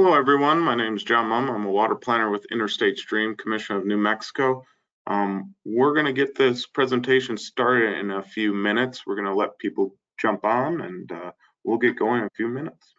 Hello, everyone. My name is John Mumm. I'm a water planner with Interstate Stream Commission of New Mexico. We're going to get this presentation started in a few minutes. We're going to let people jump on and we'll get going in a few minutes.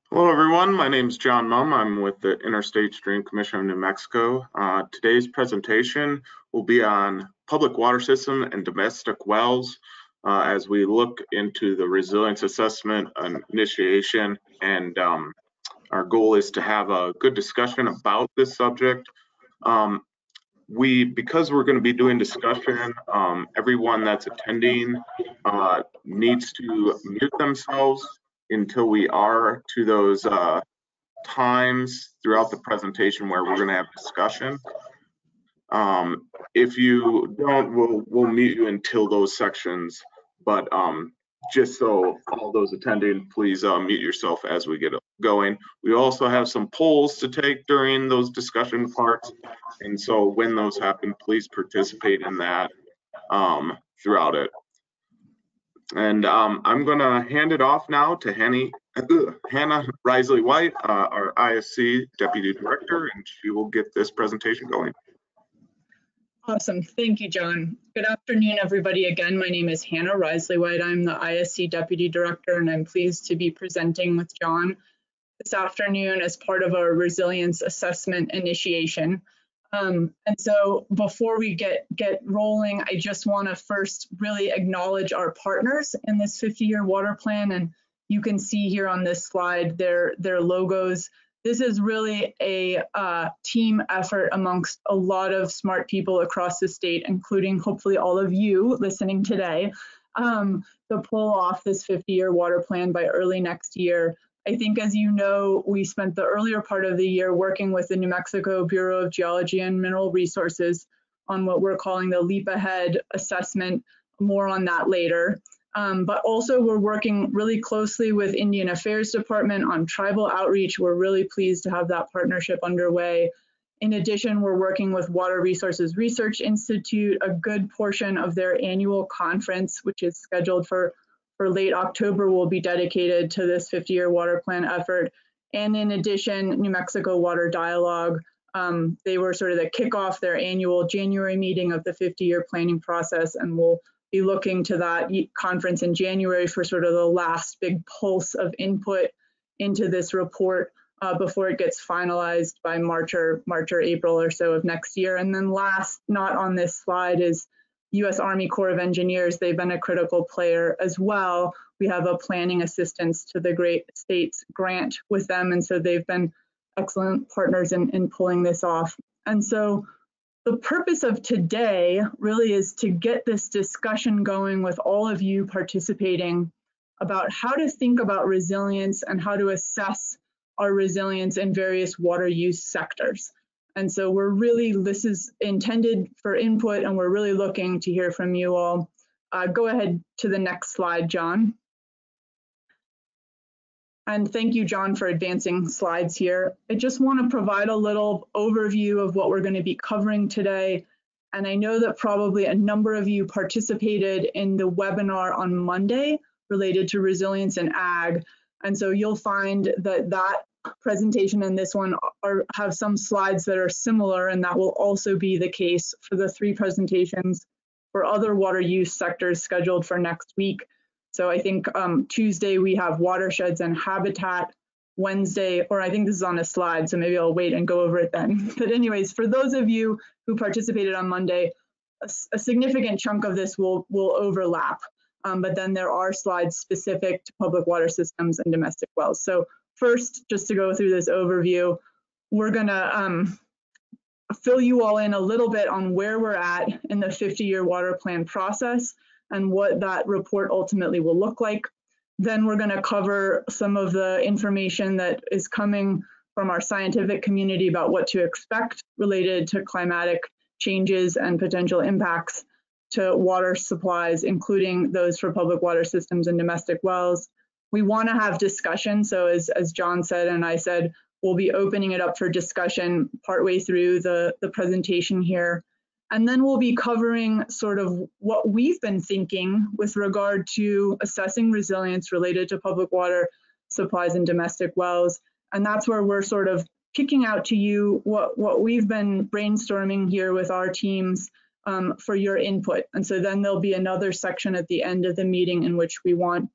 Hello, everyone. My name is John Mumm. I'm with the Interstate Stream Commission of New Mexico. Today's presentation will be on public water system and domestic wells as we look into the resilience assessment initiation. And our goal is to have a good discussion about this subject. Because we're going to be doing discussion, everyone that's attending needs to mute themselves until we are to those times throughout the presentation where we're going to have discussion. If you don't, we'll mute you until those sections, but just so all those attending, please mute yourself as we get going. We also have some polls to take during those discussion parts, and so when those happen, please participate in that throughout it. And I'm going to hand it off now to Hannah Risley-White, our ISC Deputy Director, and she will get this presentation going. Awesome. Thank you, John. Good afternoon, everybody. Again, my name is Hannah Risley-White. I'm the ISC Deputy Director, and I'm pleased to be presenting with John this afternoon as part of our resilience assessment initiation. And so before we get rolling, I just want to first really acknowledge our partners in this 50-year water plan. And you can see here on this slide their logos. This is really a team effort amongst a lot of smart people across the state, including hopefully all of you listening today, to pull off this 50-year water plan by early next year. I think, as you know, we spent the earlier part of the year working with the New Mexico Bureau of Geology and Mineral Resources on what we're calling the Leap Ahead assessment. More on that later. But also we're working really closely with Indian Affairs Department on tribal outreach. We're really pleased to have that partnership underway. In addition, we're working with Water Resources Research Institute. A good portion of their annual conference, which is scheduled for late October, will be dedicated to this 50-year water plan effort. And in addition, New Mexico Water Dialogue, they were sort of the kickoff their annual January meeting of the 50-year planning process, and we'll be looking to that conference in January for sort of the last big pulse of input into this report before it gets finalized by March or April or so of next year. And then last, not on this slide, is U.S. Army Corps of Engineers. They've been a critical player as well. We have a planning assistance to the Great States grant with them, and so they've been excellent partners in pulling this off. And so the purpose of today really is to get this discussion going with all of you participating about how to think about resilience and how to assess our resilience in various water use sectors. And so this is intended for input, and we're really looking to hear from you all. Go ahead to the next slide, John. And thank you, John, for advancing slides here. I just want to provide a little overview of what we're going to be covering today. And I know that probably a number of you participated in the webinar on Monday related to resilience in ag. And so you'll find that that presentation and this one have some slides that are similar, and that will also be the case for the 3 presentations for other water use sectors scheduled for next week. So I think Tuesday we have watersheds and habitat. Wednesday, or I think this is on a slide, so maybe I'll wait and go over it then. But anyways, for those of you who participated on Monday, a significant chunk of this will overlap. But then there are slides specific to public water systems and domestic wells. So first, just to go through this overview, we're gonna fill you all in a little bit on where we're at in the 50-year water plan process and what that report ultimately will look like. Then we're going to cover some of the information that is coming from our scientific community about what to expect related to climatic changes and potential impacts to water supplies, including those for public water systems and domestic wells. We want to have discussion. So as John said and I said, we'll be opening it up for discussion partway through the presentation here. And then we'll be covering sort of what we've been thinking with regard to assessing resilience related to public water supplies and domestic wells. And that's where we're sort of kicking out to you what we've been brainstorming here with our teams for your input. And so then there'll be another section at the end of the meeting in which we want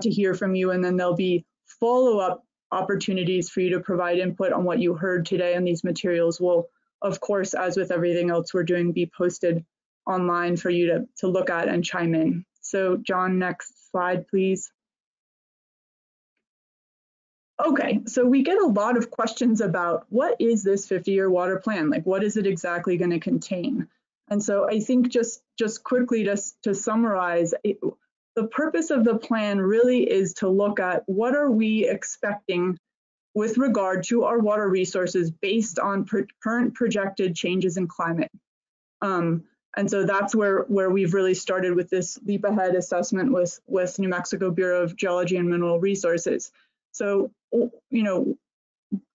to hear from you. And then there'll be follow-up opportunities for you to provide input on what you heard today, and these materials will, of course, as with everything else we're doing, be posted online for you to look at and chime in. So John, next slide, please. Okay, so we get a lot of questions about what is this 50-year water plan? Like, what is it exactly going to contain? And so I think just quickly to summarize, the purpose of the plan really is to look at what are we expecting with regard to our water resources based on current projected changes in climate. And so that's where we've really started with this leap ahead assessment with New Mexico Bureau of Geology and Mineral Resources. So, you know,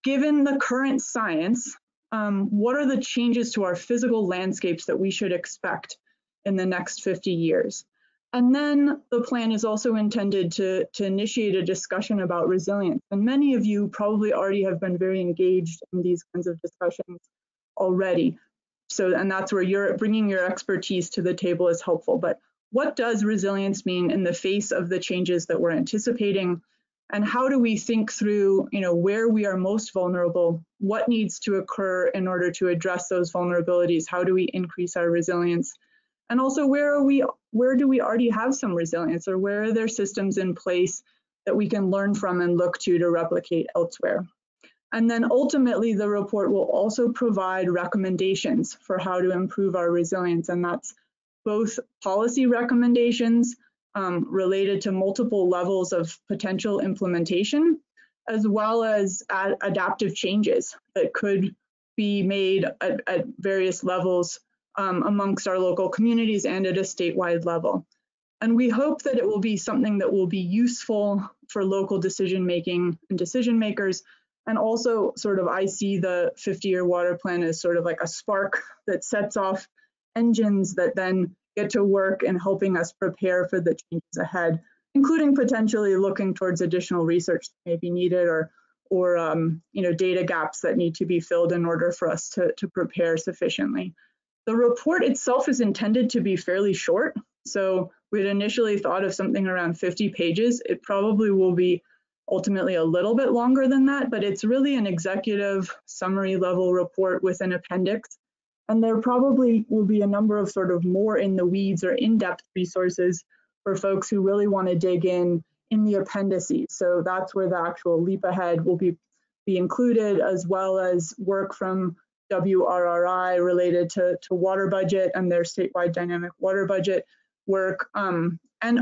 given the current science, what are the changes to our physical landscapes that we should expect in the next 50 years? And then the plan is also intended to initiate a discussion about resilience. And many of you probably already have been very engaged in these kinds of discussions already. So, and that's where you're bringing your expertise to the table is helpful. But what does resilience mean in the face of the changes that we're anticipating? And how do we think through, you know, where we are most vulnerable? What needs to occur in order to address those vulnerabilities? How do we increase our resilience? And also, where do we already have some resilience, or where are there systems in place that we can learn from and look to replicate elsewhere? And then ultimately, the report will also provide recommendations for how to improve our resilience. And that's both policy recommendations related to multiple levels of potential implementation, as well as adaptive changes that could be made at various levels amongst our local communities and at a statewide level. And we hope that it will be something that will be useful for local decision making and decision makers. And also sort of, I see the 50-year water plan as sort of like a spark that sets off engines that then get to work in helping us prepare for the changes ahead, including potentially looking towards additional research that may be needed, or you know, data gaps that need to be filled in order for us to prepare sufficiently. The report itself is intended to be fairly short. So we'd initially thought of something around 50 pages. It probably will be ultimately a little bit longer than that, but it's really an executive summary level report with an appendix. And there probably will be a number of sort of more in the weeds or in-depth resources for folks who really want to dig in the appendices. So that's where the actual leap ahead will be included, as well as work from WRRI related to water budget and their statewide dynamic water budget work, and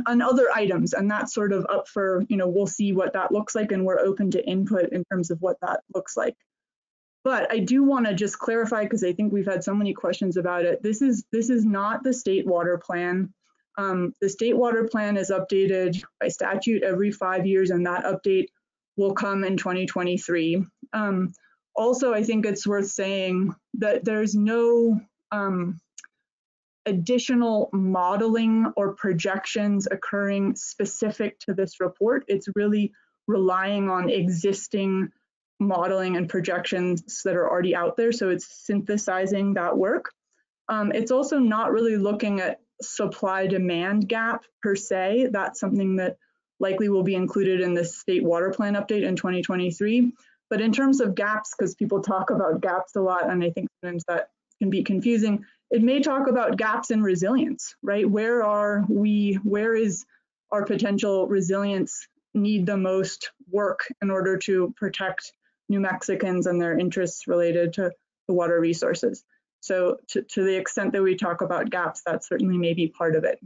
other items. And that's sort of up for, you know, we'll see what that looks like, and we're open to input in terms of what that looks like. But I do want to just clarify, because I think we've had so many questions about it. This is not the state water plan. The state water plan is updated by statute every 5 years, and that update will come in 2023. Also, I think it's worth saying that there's no additional modeling or projections occurring specific to this report. It's really relying on existing modeling and projections that are already out there. So it's synthesizing that work. It's also not really looking at supply-demand gap per se. That's something that likely will be included in the state water plan update in 2023. But in terms of gaps, because people talk about gaps a lot, and I think sometimes that can be confusing, it may talk about gaps in resilience, right? Where is our potential resilience need the most work in order to protect New Mexicans and their interests related to the water resources? So to the extent that we talk about gaps, that certainly may be part of it.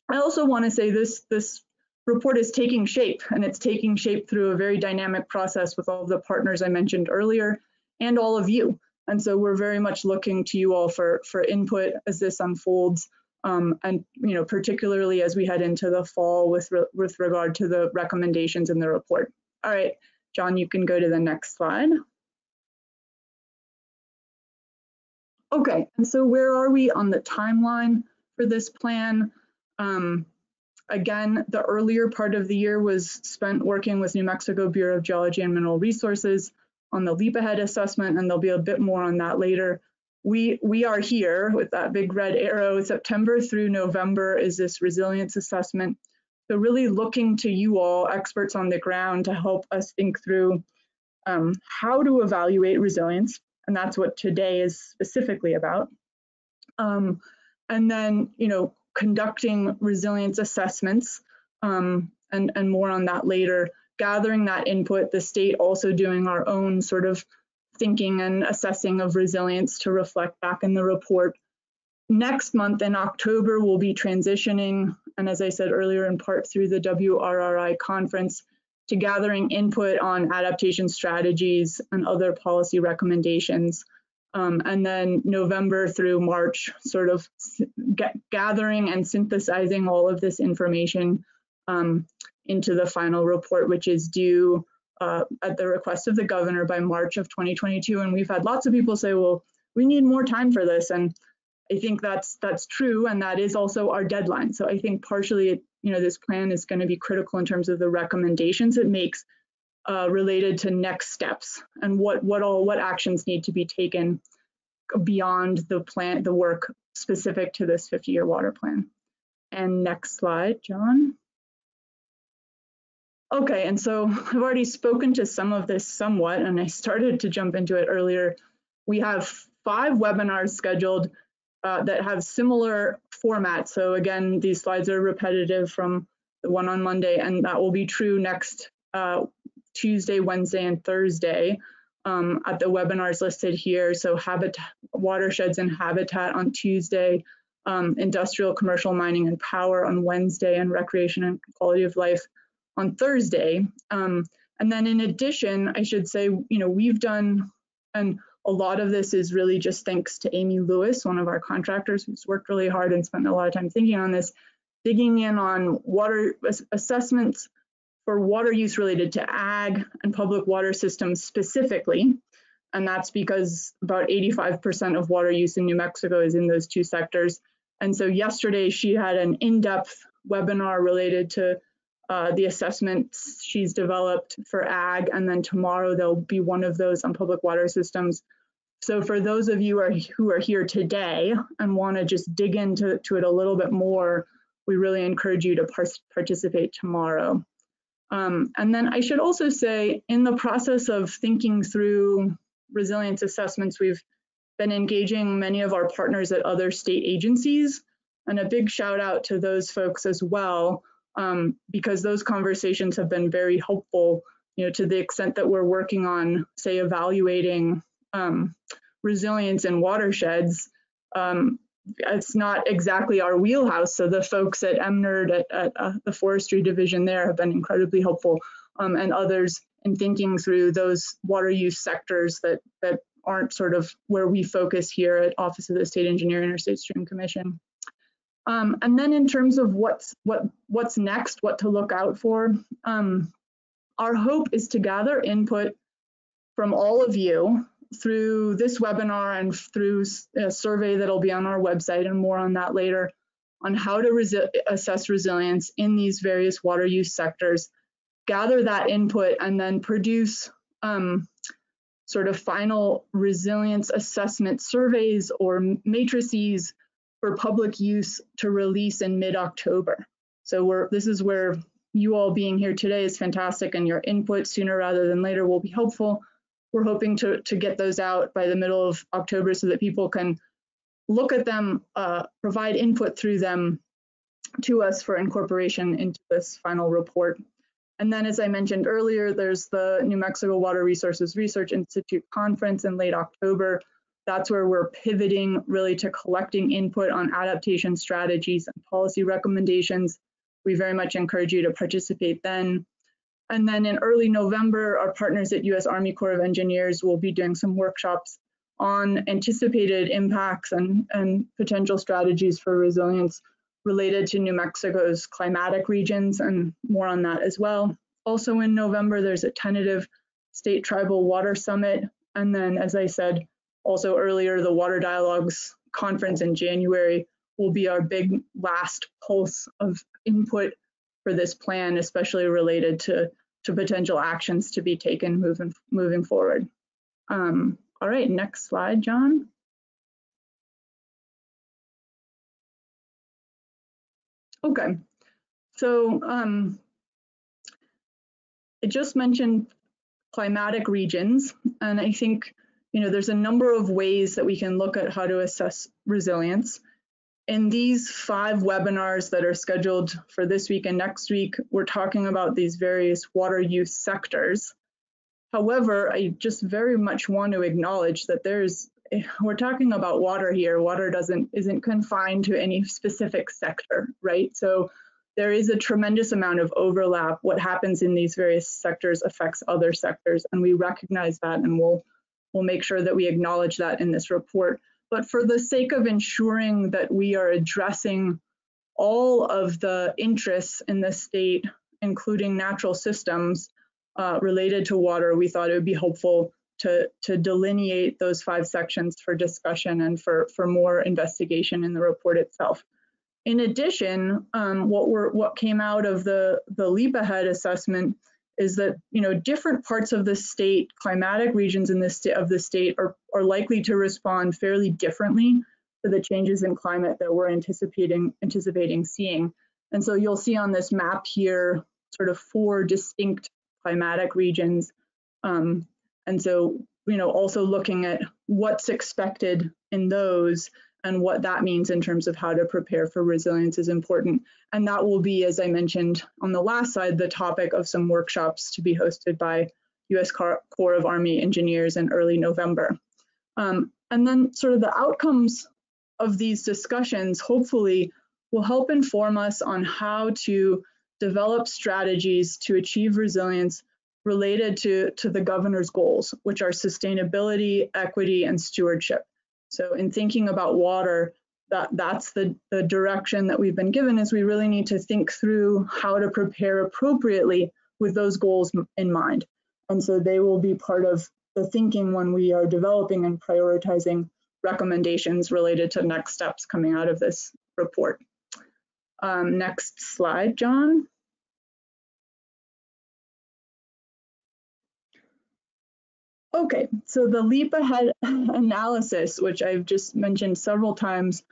I also want to say this report is taking shape, and it's taking shape through a very dynamic process with all of the partners I mentioned earlier and all of you. And so we're very much looking to you all for input as this unfolds, and particularly as we head into the fall with regard to the recommendations in the report. All right, John, you can go to the next slide. Okay, and so where are we on the timeline for this plan? Again, the earlier part of the year was spent working with New Mexico Bureau of Geology and Mineral Resources on the leap ahead assessment, and there'll be a bit more on that later. We are here with that big red arrow. September through November is this resilience assessment. So really looking to you all, experts on the ground, to help us think through how to evaluate resilience. And that's what today is specifically about. And then, conducting resilience assessments, and more on that later, gathering that input, the state also doing our own sort of thinking and assessing of resilience to reflect back in the report. Next month in October, we'll be transitioning, and as I said earlier, in part through the WRRI conference, to gathering input on adaptation strategies and other policy recommendations. And then November through March, sort of gathering and synthesizing all of this information into the final report, which is due at the request of the governor by March of 2022. And we've had lots of people say, well, we need more time for this. And I think that's true, and that is also our deadline. So I think partially, this plan is going to be critical in terms of the recommendations it makes related to next steps and what actions need to be taken beyond the work specific to this 50-year water plan. And next slide, John. Okay, and so I've already spoken to some of this somewhat, and I started to jump into it earlier. We have 5 webinars scheduled that have similar formats. So again, these slides are repetitive from the one on Monday, and that will be true next Tuesday, Wednesday, and Thursday at the webinars listed here. So watersheds and habitat on Tuesday, industrial, commercial, mining, and power on Wednesday, and recreation and quality of life on Thursday. And then in addition, I should say, we've done, and a lot of this is really just thanks to Amy Lewis, one of our contractors who's worked really hard and spent a lot of time thinking on this, digging in on water assessments for water use related to ag and public water systems specifically. And that's because about 85% of water use in New Mexico is in those 2 sectors. And so yesterday she had an in-depth webinar related to the assessments she's developed for ag, and then tomorrow there'll be one of those on public water systems. So for those of you who are here today and want to just dig into it a little bit more, we really encourage you to participate tomorrow. And then I should also say, in the process of thinking through resilience assessments, we've been engaging many of our partners at other state agencies, and a big shout out to those folks as well, because those conversations have been very helpful, to the extent that we're working on, say, evaluating resilience in watersheds. It's not exactly our wheelhouse, so the folks at MNERD at the forestry division there have been incredibly helpful, and others in thinking through those water use sectors that aren't sort of where we focus here at Office of the State Engineer, Interstate Stream Commission. And then in terms of what's next, what to look out for, our hope is to gather input from all of you through this webinar and through a survey that'll be on our website, and more on that later, on how to assess resilience in these various water use sectors, gather that input, and then produce sort of final resilience assessment surveys or matrices for public use to release in mid-October. So this is where you all being here today is fantastic, and your input sooner rather than later will be helpful. We're hoping to get those out by the middle of October so that people can look at them, provide input through them to us for incorporation into this final report. And then, as I mentioned earlier, there's the New Mexico Water Resources Research Institute conference in late October. That's where we're pivoting really to collecting input on adaptation strategies and policy recommendations. We very much encourage you to participate then. And then in early November, our partners at U.S. Army Corps of Engineers will be doing some workshops on anticipated impacts and potential strategies for resilience related to New Mexico's climatic regions, and more on that as well. Also in November, there's a tentative State Tribal Water Summit. And then, as I said also earlier, the Water Dialogues Conference in January will be our big last pulse of input for this plan, especially related to potential actions to be taken moving forward. All right, next slide, John. Okay, so I just mentioned climatic regions, and I think there's a number of ways that we can look at how to assess resilience. In these 5 webinars that are scheduled for this week and next week, we're talking about these various water use sectors. However, I just very much want to acknowledge that we're talking about water here. Water isn't confined to any specific sector, right? So there is a tremendous amount of overlap. What happens in these various sectors affects other sectors, and we recognize that, and we'll make sure that we acknowledge that in this report. But for the sake of ensuring that we are addressing all of the interests in the state, including natural systems related to water, we thought it would be helpful to delineate those 5 sections for discussion and for more investigation in the report itself. In addition, what came out of the Leap Ahead assessment is that different parts of the state, climatic regions in of the state are likely to respond fairly differently to the changes in climate that we're anticipating seeing. And so you'll see on this map here sort of 4 distinct climatic regions. And so also looking at what's expected in those and what that means in terms of how to prepare for resilience is important. And that will be, as I mentioned on the last slide, the topic of some workshops to be hosted by U.S. Corps of Army Engineers in early November. And then sort of the outcomes of these discussions hopefully will help inform us on how to develop strategies to achieve resilience related to the governor's goals, which are sustainability, equity, and stewardship. So in thinking about water, that's the direction that we've been given, is we really need to think through how to prepare appropriately with those goals in mind. And so they will be part of the thinking when we are developing and prioritizing recommendations related to next steps coming out of this report. Next slide, John. Okay, so the Leap Ahead analysis, which I've just mentioned several times,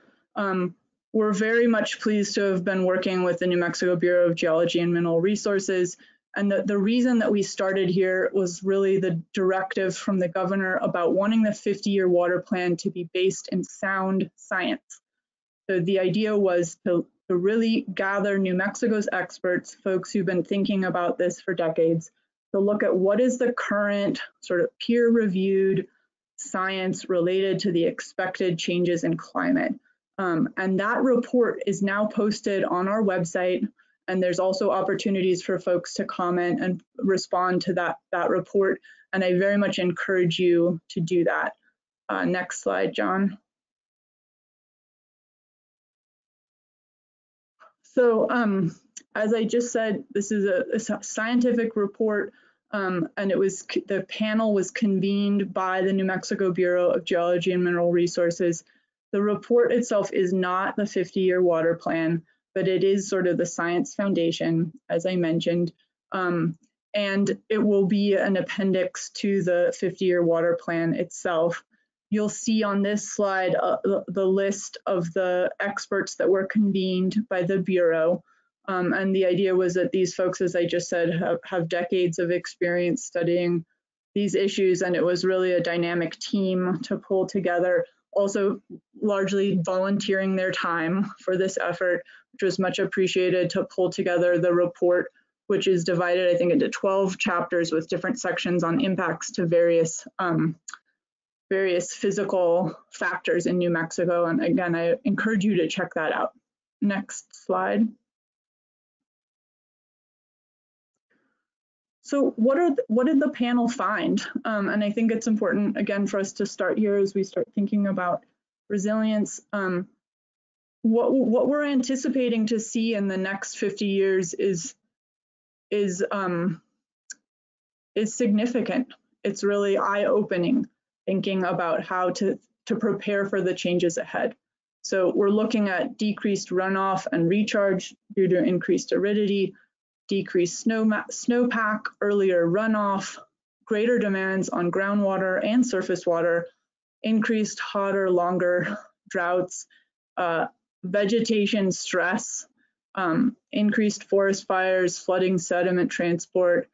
we're very much pleased to have been working with the New Mexico Bureau of Geology and Mineral Resources. And the reason that we started here was really the directive from the governor about wanting the 50-year water plan to be based in sound science. So the idea was to really gather New Mexico's experts, folks who've been thinking about this for decades, to look at what is the current sort of peer-reviewed science related to the expected changes in climate. And that report is now posted on our website, and there's also opportunities for folks to comment and respond to that report. And I very much encourage you to do that. Next slide, John. So as I just said, this is a scientific report, and the panel was convened by the New Mexico Bureau of Geology and Mineral Resources. The report itself is not the 50-year water plan, but it is sort of the science foundation, as I mentioned, and it will be an appendix to the 50-year water plan itself. You'll see on this slide the list of the experts that were convened by the Bureau. And the idea was that these folks, as I just said, have decades of experience studying these issues, and it was really a dynamic team to pull together, also largely volunteering their time for this effort, which was much appreciated, to pull together the report, which is divided, I think, into 12 chapters with different sections on impacts to various physical factors in New Mexico. And again, I encourage you to check that out. Next slide. So what did the panel find? And I think it's important, again, for us to start here as we start thinking about resilience. What we're anticipating to see in the next 50 years is significant. It's really eye-opening, thinking about how to prepare for the changes ahead. So we're looking at decreased runoff and recharge due to increased aridity, decreased snowpack, earlier runoff, greater demands on groundwater and surface water, increased hotter, longer droughts, vegetation stress, increased forest fires, flooding, sediment transport,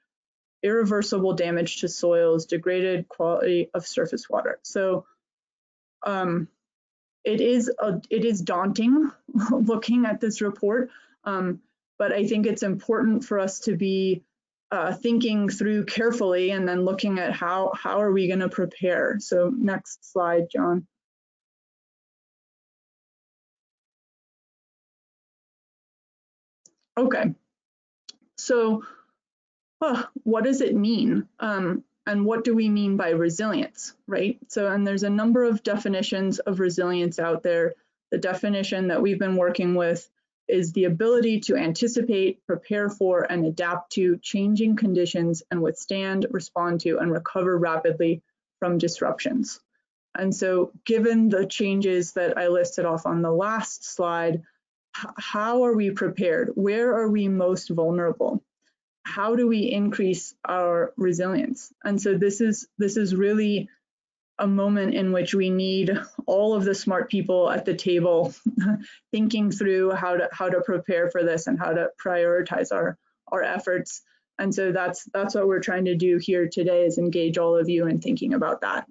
irreversible damage to soils, degraded quality of surface water. So it is daunting looking at this report, but I think it's important for us to be thinking through carefully and then looking at how are we going to prepare. So next slide, John. Okay, so what does it mean? And what do we mean by resilience, right? So, and there's a number of definitions of resilience out there. The definition that we've been working with is the ability to anticipate, prepare for, and adapt to changing conditions and withstand, respond to, and recover rapidly from disruptions. And so given the changes that I listed off on the last slide, how are we prepared? Where are we most vulnerable? How do we increase our resilience? And so this is really a moment in which we need all of the smart people at the table thinking through how to prepare for this and how to prioritize our efforts. And so that's what we're trying to do here today, is engage all of you in thinking about that.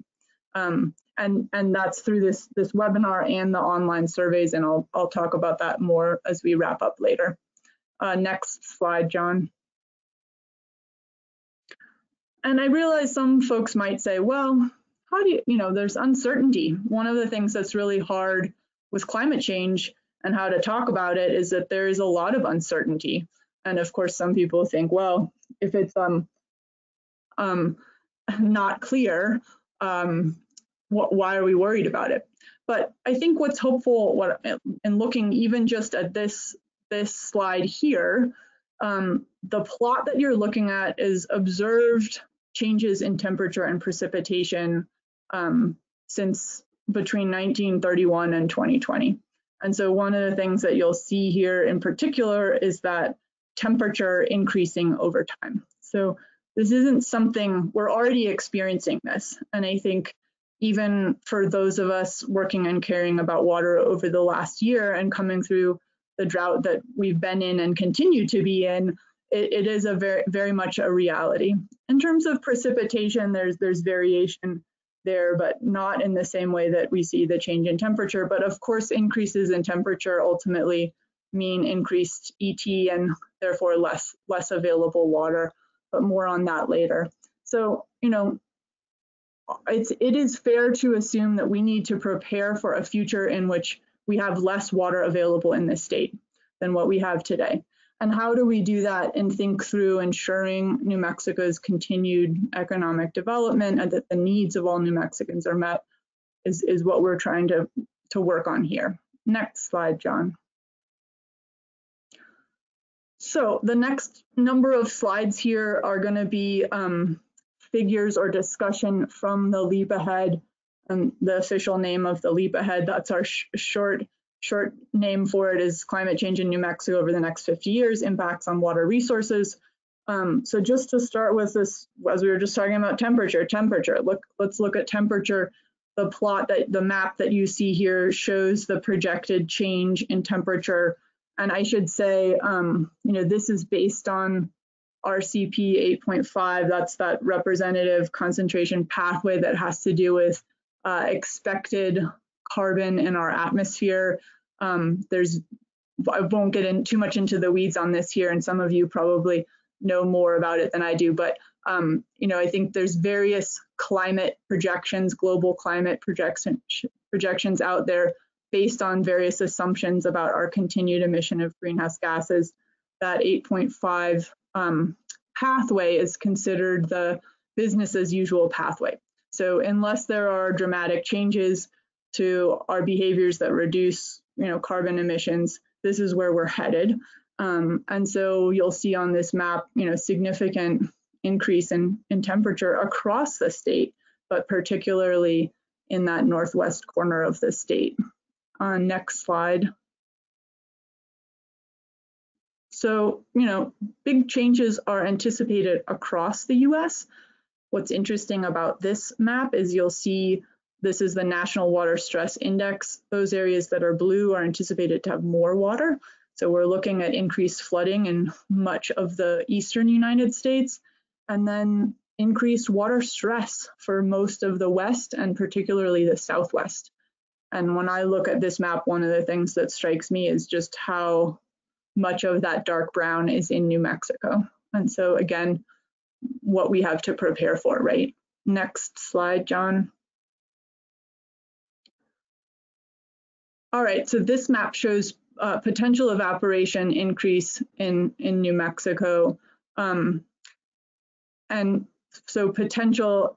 And that's through this webinar and the online surveys, and I'll talk about that more as we wrap up later. Next slide, John. And I realize some folks might say, well, how do there's uncertainty. One of the things that's really hard with climate change and how to talk about it is that there is a lot of uncertainty. And of course, some people think, well, if it's not clear, why are we worried about it? But I think what's hopeful, in looking even just at this slide here, the plot that you're looking at is observed changes in temperature and precipitation since between 1931 and 2020. And so one of the things that you'll see here in particular is that temperature increasing over time. So this isn't something, we're already experiencing this. And I think even for those of us working and caring about water over the last year and coming through the drought that we've been in and continue to be in, it is a very much a reality. In terms of precipitation, there's variation there, but not in the same way that we see the change in temperature. But of course, increases in temperature ultimately mean increased ET and therefore less available water, but more on that later. So, it is fair to assume that we need to prepare for a future in which we have less water available in this state than what we have today. And how do we do that and think through ensuring New Mexico's continued economic development and that the needs of all New Mexicans are met is what we're trying to work on here. Next slide, John. So the next number of slides here are going to be figures or discussion from the Leap Ahead, and the official name of the Leap Ahead, that's our short name for it, is Climate Change in New Mexico over the next 50 years, Impacts on Water Resources. So just to start with this, as we were just talking about temperature, let's look at temperature. The plot, the map that you see here shows the projected change in temperature. And I should say, you know, this is based on RCP 8.5. That's that representative concentration pathway that has to do with expected carbon in our atmosphere. I won't get in too much into the weeds on this here, and some of you probably know more about it than I do, but you know, I think there's various climate projections, global climate projections out there based on various assumptions about our continued emission of greenhouse gases. That 8.5 pathway is considered the business as usual pathway. So unless there are dramatic changes to our behaviors that reduce, you know, carbon emissions, this is where we're headed. And so you'll see on this map, you know, significant increase in temperature across the state, but particularly in that northwest corner of the state. Next slide. So, you know, big changes are anticipated across the US. What's interesting about this map is you'll see this is the National Water Stress Index. Those areas that are blue are anticipated to have more water. So we're looking at increased flooding in much of the eastern United States, and then increased water stress for most of the West and particularly the Southwest. And when I look at this map, one of the things that strikes me is just how much of that dark brown is in New Mexico. And so again, what we have to prepare for, right? Next slide, John. All right, so this map shows potential evaporation increase in New Mexico. And so potential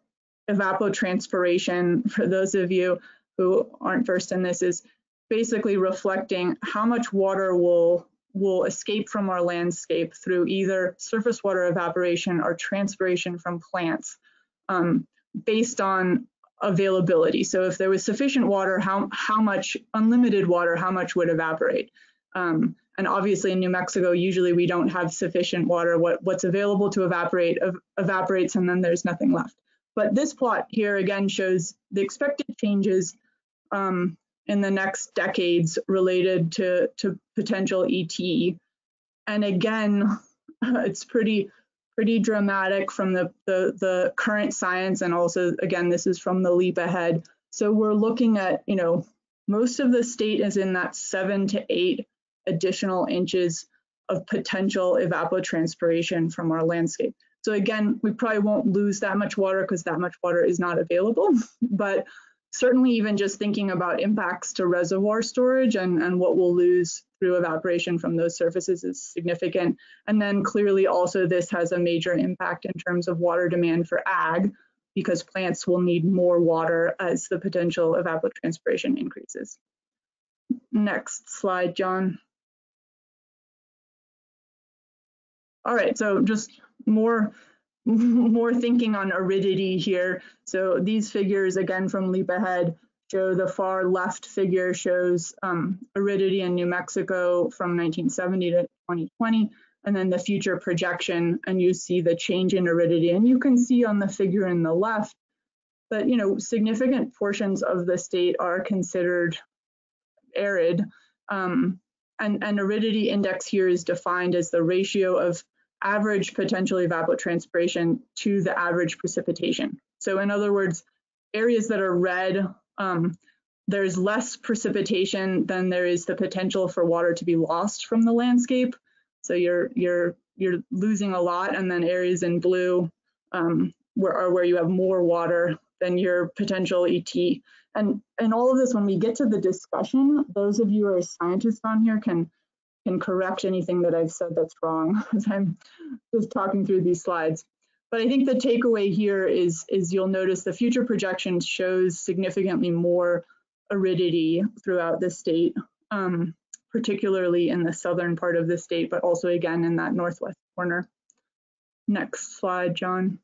evapotranspiration, for those of you who aren't versed in this, is basically reflecting how much water will escape from our landscape through either surface water evaporation or transpiration from plants, based on availability. So if there was sufficient water, how much, unlimited water, how much would evaporate? And obviously in New Mexico, usually we don't have sufficient water. What's available to evaporate evaporates, and then there's nothing left. But this plot here again shows the expected changes in the next decades related to potential ET. And again, it's pretty dramatic from the current science, and also again, this is from the Leap Ahead. So we're looking at, you know, most of the state is in that 7 to 8 additional inches of potential evapotranspiration from our landscape. So again, we probably won't lose that much water because that much water is not available, but certainly even just thinking about impacts to reservoir storage and what we'll lose through evaporation from those surfaces is significant. And then clearly also this has a major impact in terms of water demand for ag, because plants will need more water as the potential evapotranspiration increases. Next slide, John. All right, so just more thinking on aridity here. So these figures, again, from Leap Ahead, show the far left figure shows aridity in New Mexico from 1970 to 2020, and then the future projection, and you see the change in aridity. And you can see on the figure in the left that, you know, significant portions of the state are considered arid. And aridity index here is defined as the ratio of average potential evapotranspiration to the average precipitation. So in other words, areas that are red, there's less precipitation than there is the potential for water to be lost from the landscape. So you're losing a lot, and then areas in blue where you have more water than your potential ET. And all of this, when we get to the discussion, those of you who are scientists on here can correct anything that I've said that's wrong, as I'm just talking through these slides. But I think the takeaway here is you'll notice the future projection shows significantly more aridity throughout the state, particularly in the southern part of the state, but also again in that northwest corner. Next slide, John.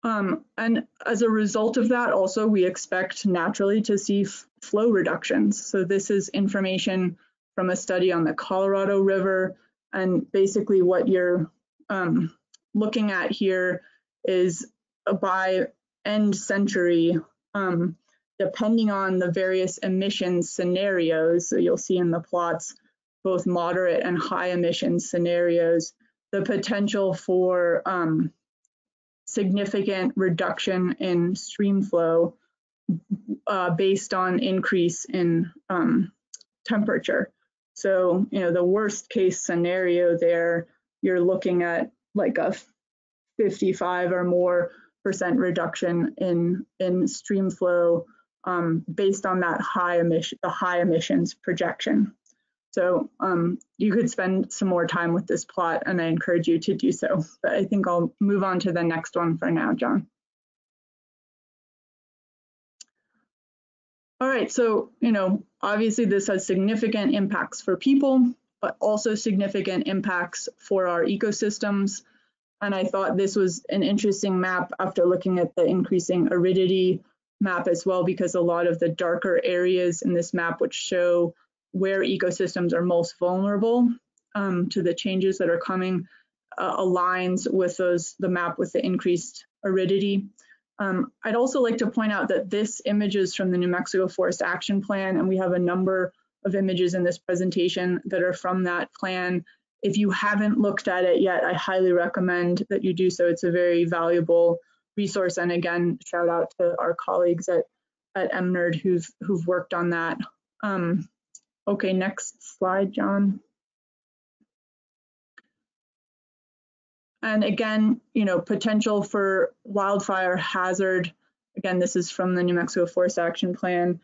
And as a result of that, also we expect naturally to see flow reductions. So this is information from a study on the Colorado River, and basically what you're looking at here is by end century, depending on the various emissions scenarios, so you'll see in the plots both moderate and high emissions scenarios, the potential for significant reduction in stream flow based on increase in temperature. So, the worst case scenario there, you're looking at like a 55 or more % reduction in stream flow based on that high emissions projection. So you could spend some more time with this plot, and I encourage you to do so. But I think I'll move on to the next one for now, John. All right, so, obviously this has significant impacts for people, but also significant impacts for our ecosystems. And I thought this was an interesting map after looking at the increasing aridity map as well, because a lot of the darker areas in this map, which show where ecosystems are most vulnerable to the changes that are coming, aligns with the map with the increased aridity. I'd also like to point out that this image is from the New Mexico Forest Action Plan, and we have a number of images in this presentation that are from that plan. If you haven't looked at it yet, I highly recommend that you do so. It's a very valuable resource. And again, shout out to our colleagues at EMNERD who've worked on that. Okay, next slide, John. And again, potential for wildfire hazard. Again, this is from the New Mexico Forest Action Plan.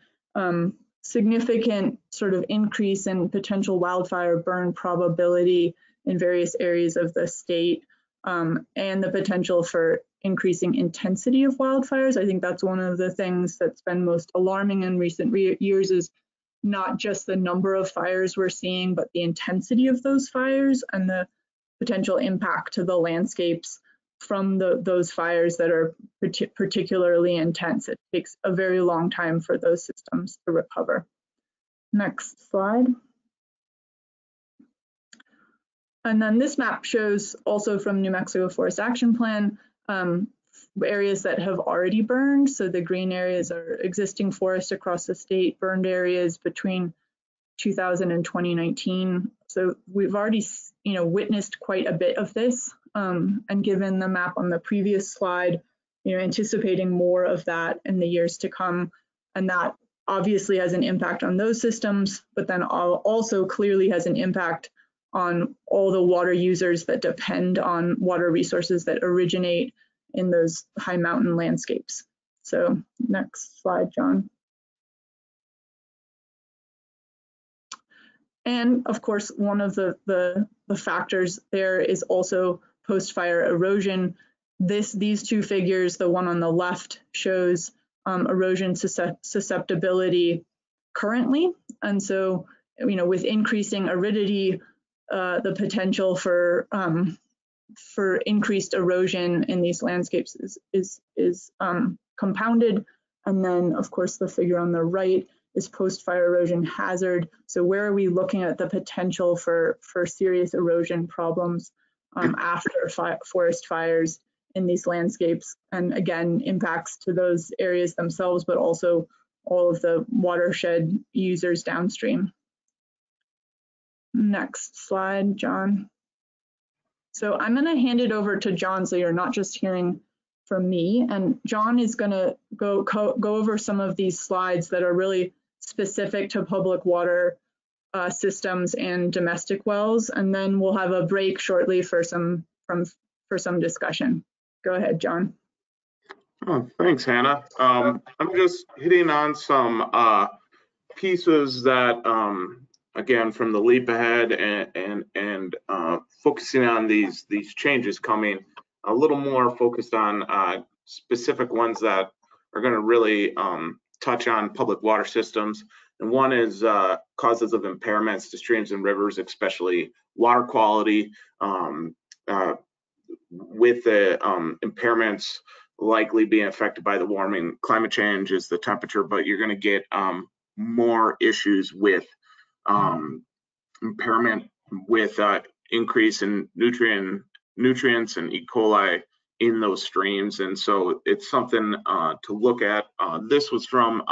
Significant sort of increase in potential wildfire burn probability in various areas of the state, and the potential for increasing intensity of wildfires. I think that's one of the things that's been most alarming in recent years, is not just the number of fires we're seeing, but the intensity of those fires and the potential impact to the landscapes from those fires that are particularly intense. It takes a very long time for those systems to recover. Next slide. And then this map shows, also from New Mexico Forest Action Plan, areas that have already burned. So the green areas are existing forests across the state, burned areas between 2000 and 2019. So we've already witnessed quite a bit of this, and given the map on the previous slide, anticipating more of that in the years to come. And that obviously has an impact on those systems, but then also clearly has an impact on all the water users that depend on water resources that originate in those high mountain landscapes. So next slide, John. And of course, one of the factors there is also post-fire erosion. These two figures, the one on the left shows erosion susceptibility currently. And so, with increasing aridity, the potential for increased erosion in these landscapes is compounded. And then, of course, the figure on the right is post-fire erosion hazard. So where are we looking at the potential for serious erosion problems after forest fires in these landscapes? And again, impacts to those areas themselves, but also all of the watershed users downstream. Next slide, John. So I'm going to hand it over to John, so you're not just hearing from me. And John is going to go over some of these slides that are really specific to public water systems and domestic wells, and then we'll have a break shortly for some discussion. Go ahead, John. Oh, thanks, Hannah. I'm just hitting on some pieces that, again, from the leap ahead and focusing on these changes coming, a little more focused on specific ones that are going to really touch on public water systems. And one is causes of impairments to streams and rivers, especially water quality, with the impairments likely being affected by the warming climate change is the temperature, but you're going to get more issues with impairment with increase in nutrients and E. coli in those streams. And so it's something to look at. This was from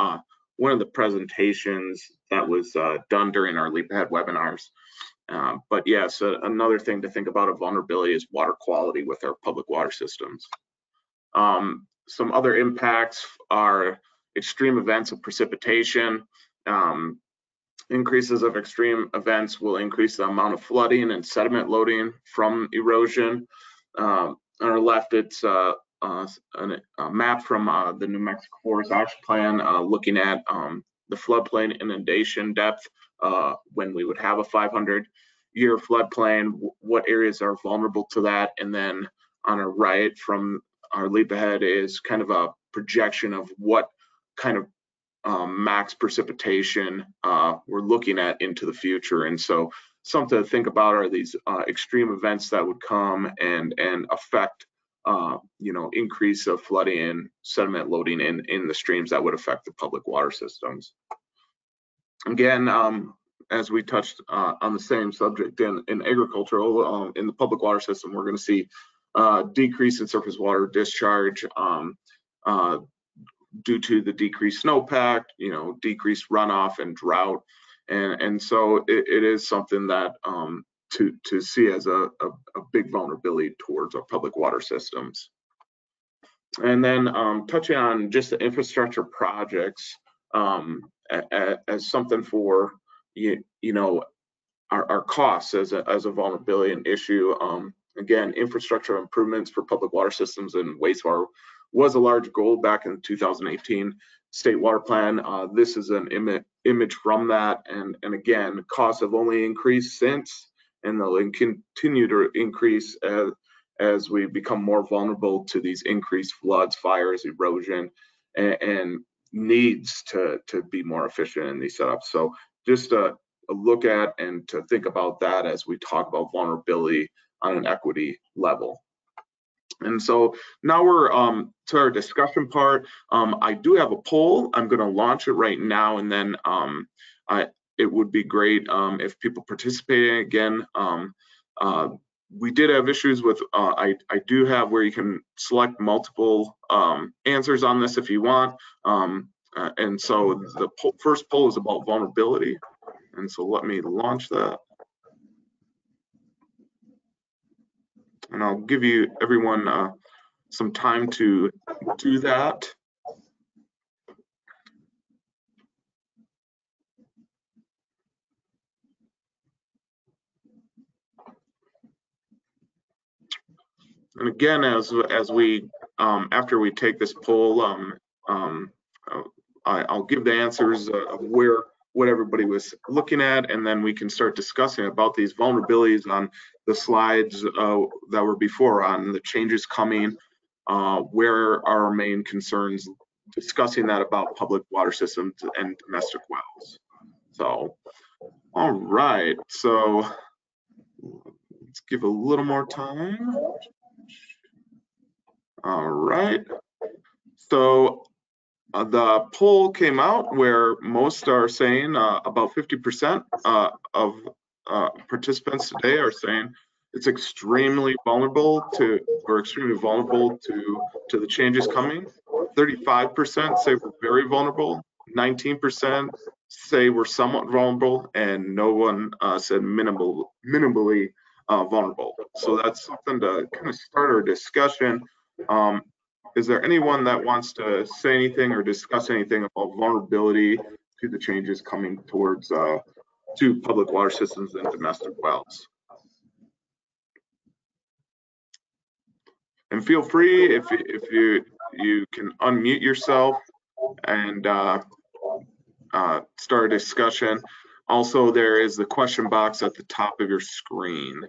one of the presentations that was done during our Leap Ahead webinars. But yes, another thing to think about of vulnerability is water quality with our public water systems. Some other impacts are extreme events of precipitation. Increases of extreme events will increase the amount of flooding and sediment loading from erosion. On our left, it's a map from the New Mexico Forest Action Plan looking at the floodplain inundation depth when we would have a 500-year floodplain, what areas are vulnerable to that. And then on our right from our Leap Ahead is kind of a projection of what kind of max precipitation we're looking at into the future. And so something to think about are these extreme events that would come and affect increase of flooding and sediment loading in the streams that would affect the public water systems. Again, as we touched on the same subject in agricultural, in the public water system, we're going to see decrease in surface water discharge due to the decreased snowpack, decreased runoff and drought. And so it is something that to see as a big vulnerability towards our public water systems. And then touching on just the infrastructure projects as something for, our costs as a vulnerability and issue. Again, infrastructure improvements for public water systems and wastewater was a large goal back in 2018 state water plan. This is an image from that, and again, costs have only increased since, and they'll continue to increase as we become more vulnerable to these increased floods, fires, erosion, and needs to be more efficient in these setups. So just a look at and to think about that as we talk about vulnerability on an equity level. And so now we're to our discussion part. I do have a poll. I'm going to launch it right now, and then it would be great if people participating again. We did have issues with, I do have where you can select multiple answers on this if you want. And so the first poll is about vulnerability. And so let me launch that. And I'll give you everyone some time to do that. And again, as we after we take this poll, I'll give the answers of what everybody was looking at, and then we can start discussing about these vulnerabilities on the slides that were before on the changes coming, where are our main concerns, discussing that about public water systems and domestic wells. So, all right, so let's give a little more time. All right, so the poll came out where most are saying about 50% of participants today are saying it's extremely vulnerable to the changes coming. 35% say we're very vulnerable. 19% say we're somewhat vulnerable, and no one said minimally vulnerable. So that's something to kind of start our discussion. Is there anyone that wants to say anything or discuss anything about vulnerability to the changes coming towards to public water systems and domestic wells? And feel free if you can unmute yourself and start a discussion. Also, there is the question box at the top of your screen.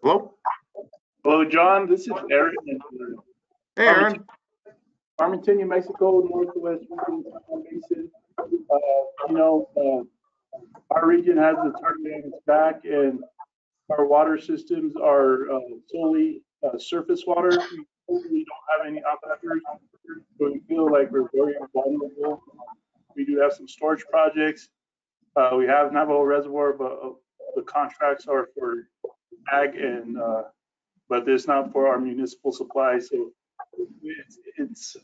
Hello? Hello, John. This is Aaron in Hey, Aaron. Farmington, New Mexico, Northwest Region Basin. Our region has the target on its back, and our water systems are solely surface water. We don't have any aquifers, so we feel like we're very vulnerable. We do have some storage projects. We have Navajo Reservoir, but the contracts are for ag and but it's not for our municipal supplies. So it's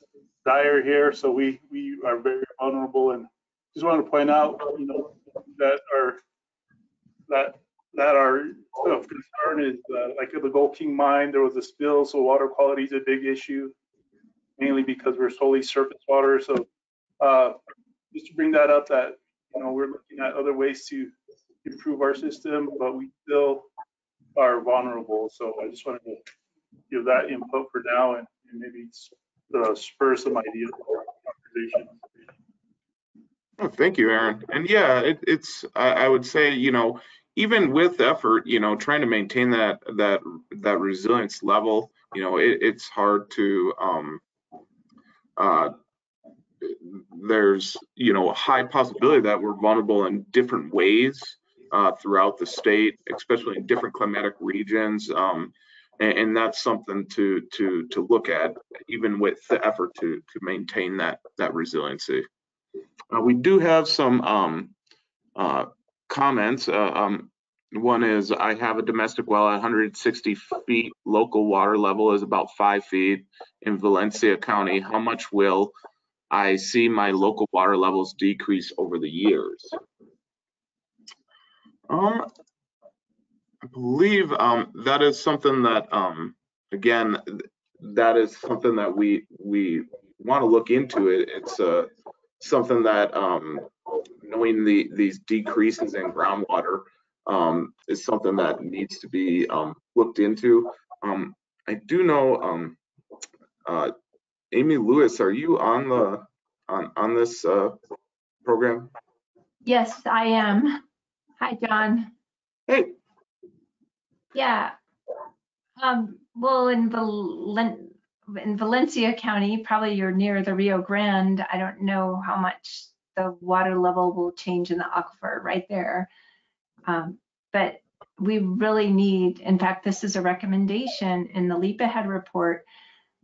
dire here. So we are very vulnerable, and just want to point out, that our concern is like at the Gold King mine, there was a spill, so water quality is a big issue, mainly because we're solely surface water. So just to bring that up, that we're looking at other ways to improve our system, but we still are vulnerable. So I just wanted to give that input for now, and maybe spur some ideas for conversation. Oh, thank you, Aaron. And yeah, I would say, even with effort, trying to maintain that resilience level, it's hard to, there's, a high possibility that we're vulnerable in different ways throughout the state, especially in different climatic regions. And that's something to look at, even with the effort to maintain that resiliency. We do have some comments. One is, I have a domestic well at 160 feet. Local water level is about 5 feet in Valencia County. How much will I see my local water levels decrease over the years? I believe that is something that, again, that is something that we want to look into. It's something that, knowing these decreases in groundwater is something that needs to be looked into. I do know, Amy Lewis, are you on this program? Yes, I am. Hi, John. Hey. Yeah. Well, in Valencia County, probably you're near the Rio Grande. I don't know how much the water level will change in the aquifer right there. But we really need, in fact, this is a recommendation in the Leap Ahead report,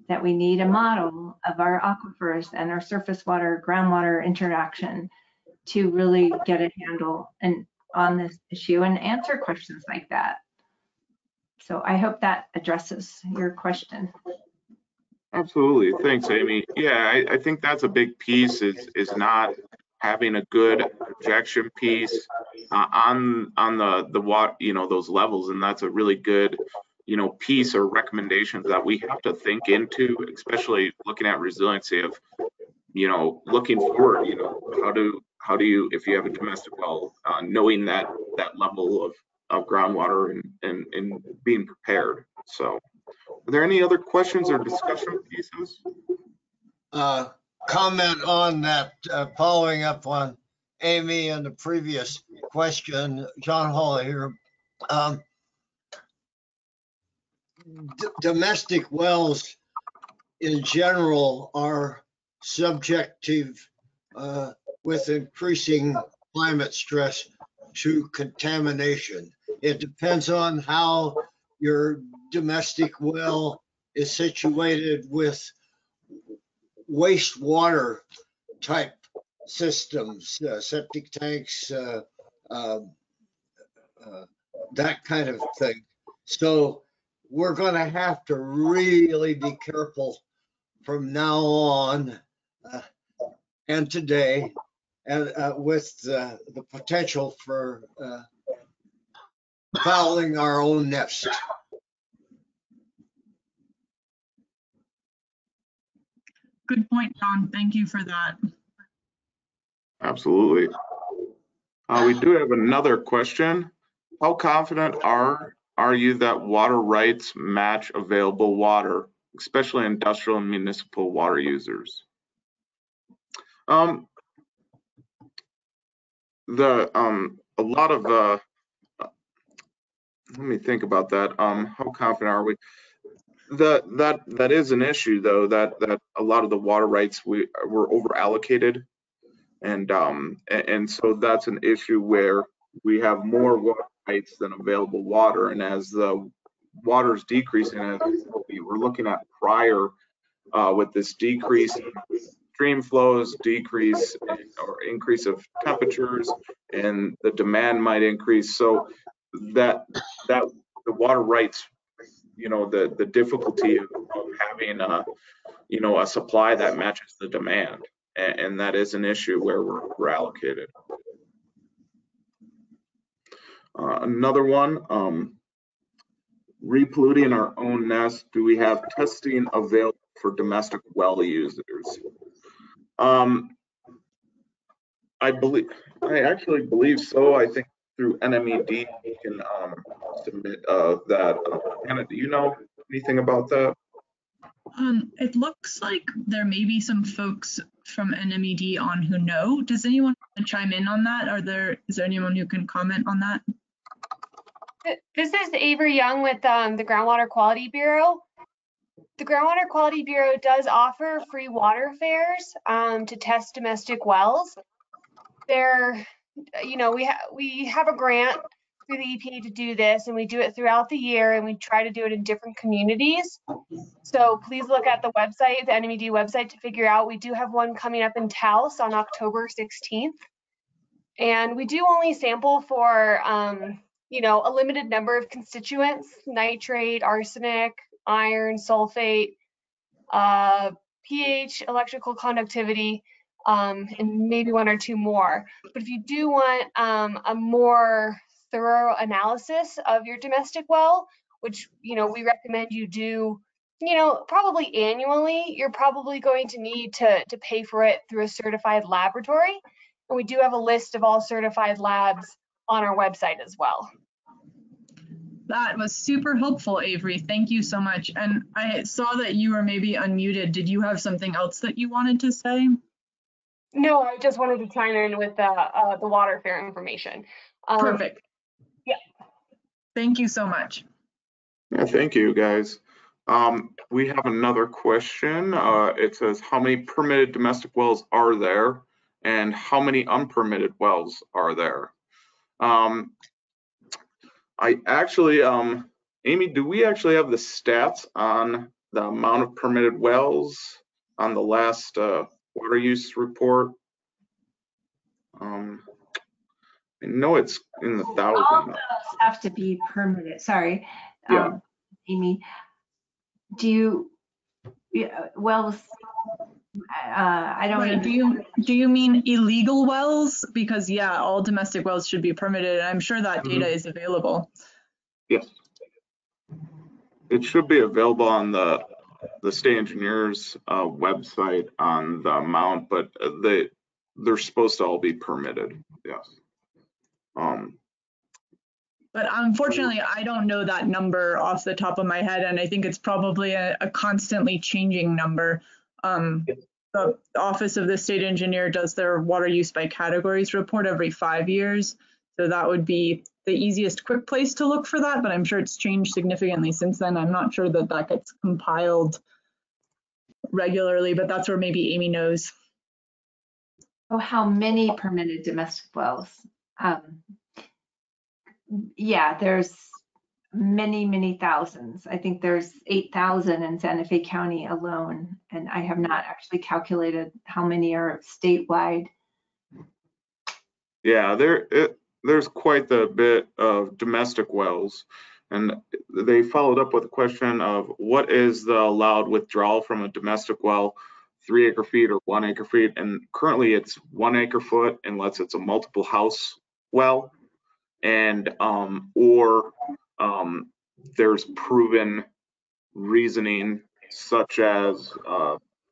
that we need a model of our aquifers and our surface water, groundwater interaction to really get a handle on this issue and answer questions like that. So I hope that addresses your question. Absolutely. Thanks, Amy. Yeah, I think that's a big piece, is not having a good projection piece on the water, those levels. And that's a really good, piece or recommendation that we have to think into, especially looking at resiliency of, looking forward, how do you, if you have a domestic well, knowing that level of groundwater and being prepared. So are there any other questions or discussion pieces? Comment on that, following up on Amy and the previous question, John Hall here. Domestic wells in general are subjective with increasing climate stress to contamination. It depends on how your domestic well is situated with wastewater type systems, septic tanks, that kind of thing. So we're going to have to really be careful from now on and today, and with the potential for fouling our own nest. Good point, John. Thank you for that. Absolutely. We do have another question. How confident are you that water rights match available water, especially industrial and municipal water users? A lot of let me think about that. How confident are we? That is an issue though, that a lot of the water rights were over allocated. And so that's an issue where we have more water rights than available water. And as the water is decreasing, as we were looking at prior, with this decrease in stream flows, decrease or increase of temperatures, and the demand might increase. So that the water rights, the difficulty of having a supply that matches the demand, and that is an issue where we're allocated. Another one, repolluting our own nest. Do we have testing available for domestic well users? I actually believe so. I think through NMED you can submit that. Hannah, do you know anything about that? It looks like there may be some folks from NMED on who know. Does anyone want to chime in on that? Is there anyone who can comment on that? This is Avery Young with the Groundwater Quality Bureau. The Groundwater Quality Bureau does offer free water fairs to test domestic wells. We have a grant through the EPA to do this, and we do it throughout the year, and we try to do it in different communities. So please look at the website, the NMED website, to figure out. We do have one coming up in Taos on October 16th. And we do only sample for, a limited number of constituents: nitrate, arsenic, iron, sulfate, pH, electrical conductivity, and maybe one or two more. But if you do want a more thorough analysis of your domestic well, which, we recommend you do, probably annually, you're probably going to need to pay for it through a certified laboratory. And we do have a list of all certified labs on our website as well. That was super helpful, Avery. Thank you so much. And I saw that you were maybe unmuted. Did you have something else that you wanted to say? No, I just wanted to chime in with the water fair information. Perfect. Yeah. Thank you so much. Yeah, thank you, guys. We have another question. It says, how many permitted domestic wells are there, and how many unpermitted wells are there? I actually, Amy, do we actually have the stats on the amount of permitted wells on the last water use report? I know it's in the thousands. All those have to be permitted. Sorry, Yeah. Amy. Do wells? I don't. Right. Do you mean illegal wells? Because all domestic wells should be permitted. And I'm sure that data is available. Yes. It should be available on the state engineer's website on the amount, but they're supposed to all be permitted. Yes. But unfortunately, I don't know that number off the top of my head, and I think it's probably a constantly changing number. The Office of the State Engineer does their water use by categories report every 5 years. So that would be the easiest quick place to look for that, but I'm sure it's changed significantly since then. I'm not sure that gets compiled regularly, but that's where maybe Amy knows. Oh, how many permitted domestic wells? Yeah, there's many thousands. I think there's 8,000 in Santa Fe County alone, and I have not actually calculated how many are statewide. Yeah, there's quite a bit of domestic wells, and they followed up with a question of what is the allowed withdrawal from a domestic well, 3 acre feet or 1 acre feet, and currently it's 1 acre foot unless it's a multiple house well, and there's proven reasoning such as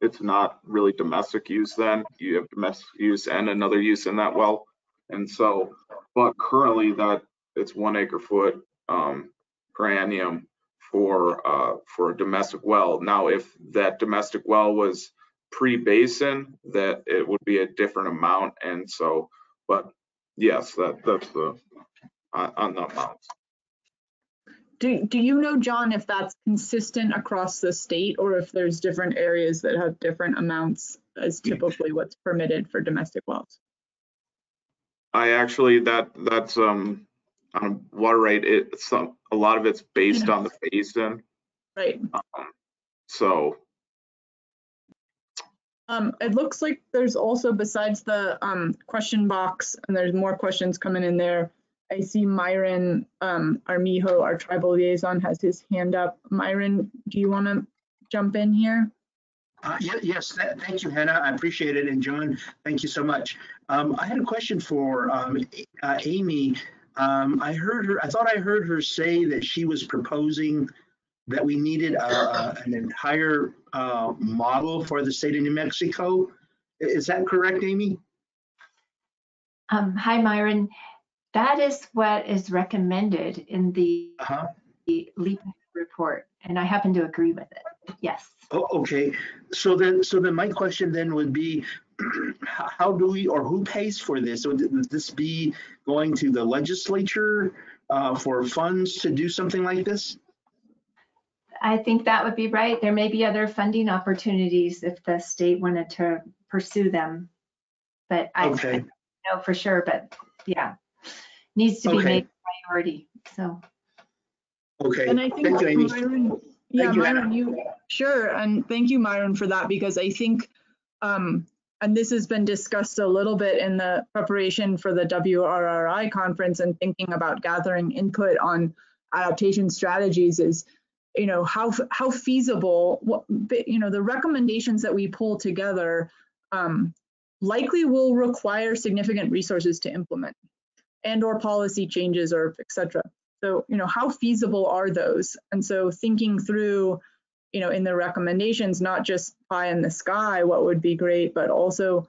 it's not really domestic use. Then you have domestic use and another use in that well, and so, but currently that it's 1 acre foot per annum for a domestic well. Now, if that domestic well was pre-basin, that it would be a different amount, and so, but yes, that's the on the amounts. Do you know, John, if that's consistent across the state or if there's different areas that have different amounts as typically what's permitted for domestic wells? I actually, that's on water rate, a lot of it's based on the basin. Right. So it looks like there's also, besides the question box, and there's more questions coming in there. I see Myron Armijo, our tribal liaison, has his hand up. Myron, do you want to jump in here? Yes, thank you, Hannah. I appreciate it. And John, thank you so much. I had a question for Amy. I thought I heard her say that she was proposing that we needed an entire model for the state of New Mexico. Is that correct, Amy? Hi, Myron. That is what is recommended in the LEAP report, and I happen to agree with it. Yes. Oh, okay. So then my question then would be, how do we, or who pays for this? Would this be going to the legislature for funds to do something like this? I think that would be right. There may be other funding opportunities if the state wanted to pursue them, but I don't know for sure, but yeah, needs to be made a priority. So. Okay. And I think thank you, Amy. Myron, yeah, Myron, sure. And thank you, Myron, for that, because I think, and this has been discussed a little bit in the preparation for the WRRI conference and thinking about gathering input on adaptation strategies is, you know, how feasible, you know, the recommendations that we pull together likely will require significant resources to implement and or policy changes or et cetera. So, you know, how feasible are those? And so thinking through, you know, in the recommendations, not just pie in the sky, what would be great, but also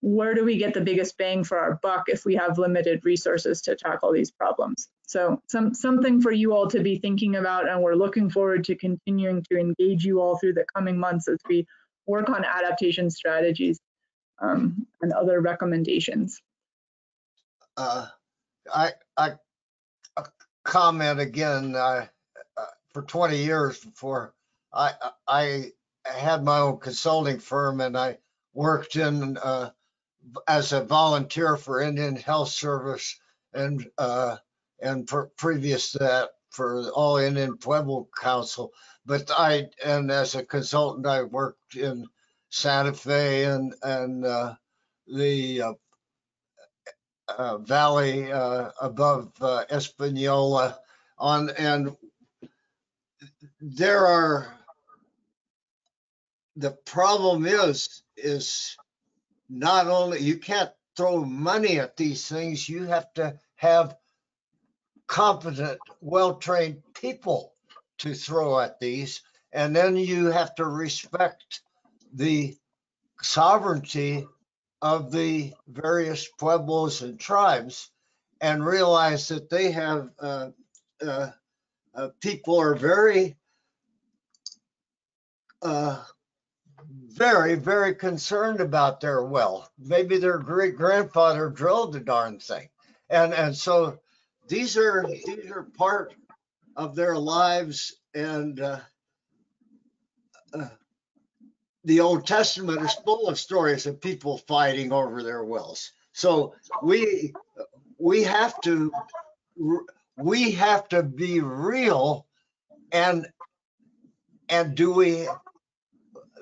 where do we get the biggest bang for our buck if we have limited resources to tackle these problems? So something for you all to be thinking about, and we're looking forward to continuing to engage you all through the coming months as we work on adaptation strategies and other recommendations. I comment again, for 20 years before I had my own consulting firm, and I worked in as a volunteer for Indian Health Service, and for previous to that for All Indian Pueblo Council. But and as a consultant, I worked in Santa Fe and the valley above Espanola and there are, the problem is not only, you can't throw money at these things, you have to have competent, well-trained people to throw at these. And then you have to respect the sovereignty of the various pueblos and tribes and realize that they have people are very, very concerned about their well. Maybe their great grandfather drilled the darn thing, and so these are part of their lives. And the Old Testament is full of stories of people fighting over their wells. So we have to be real, and do we,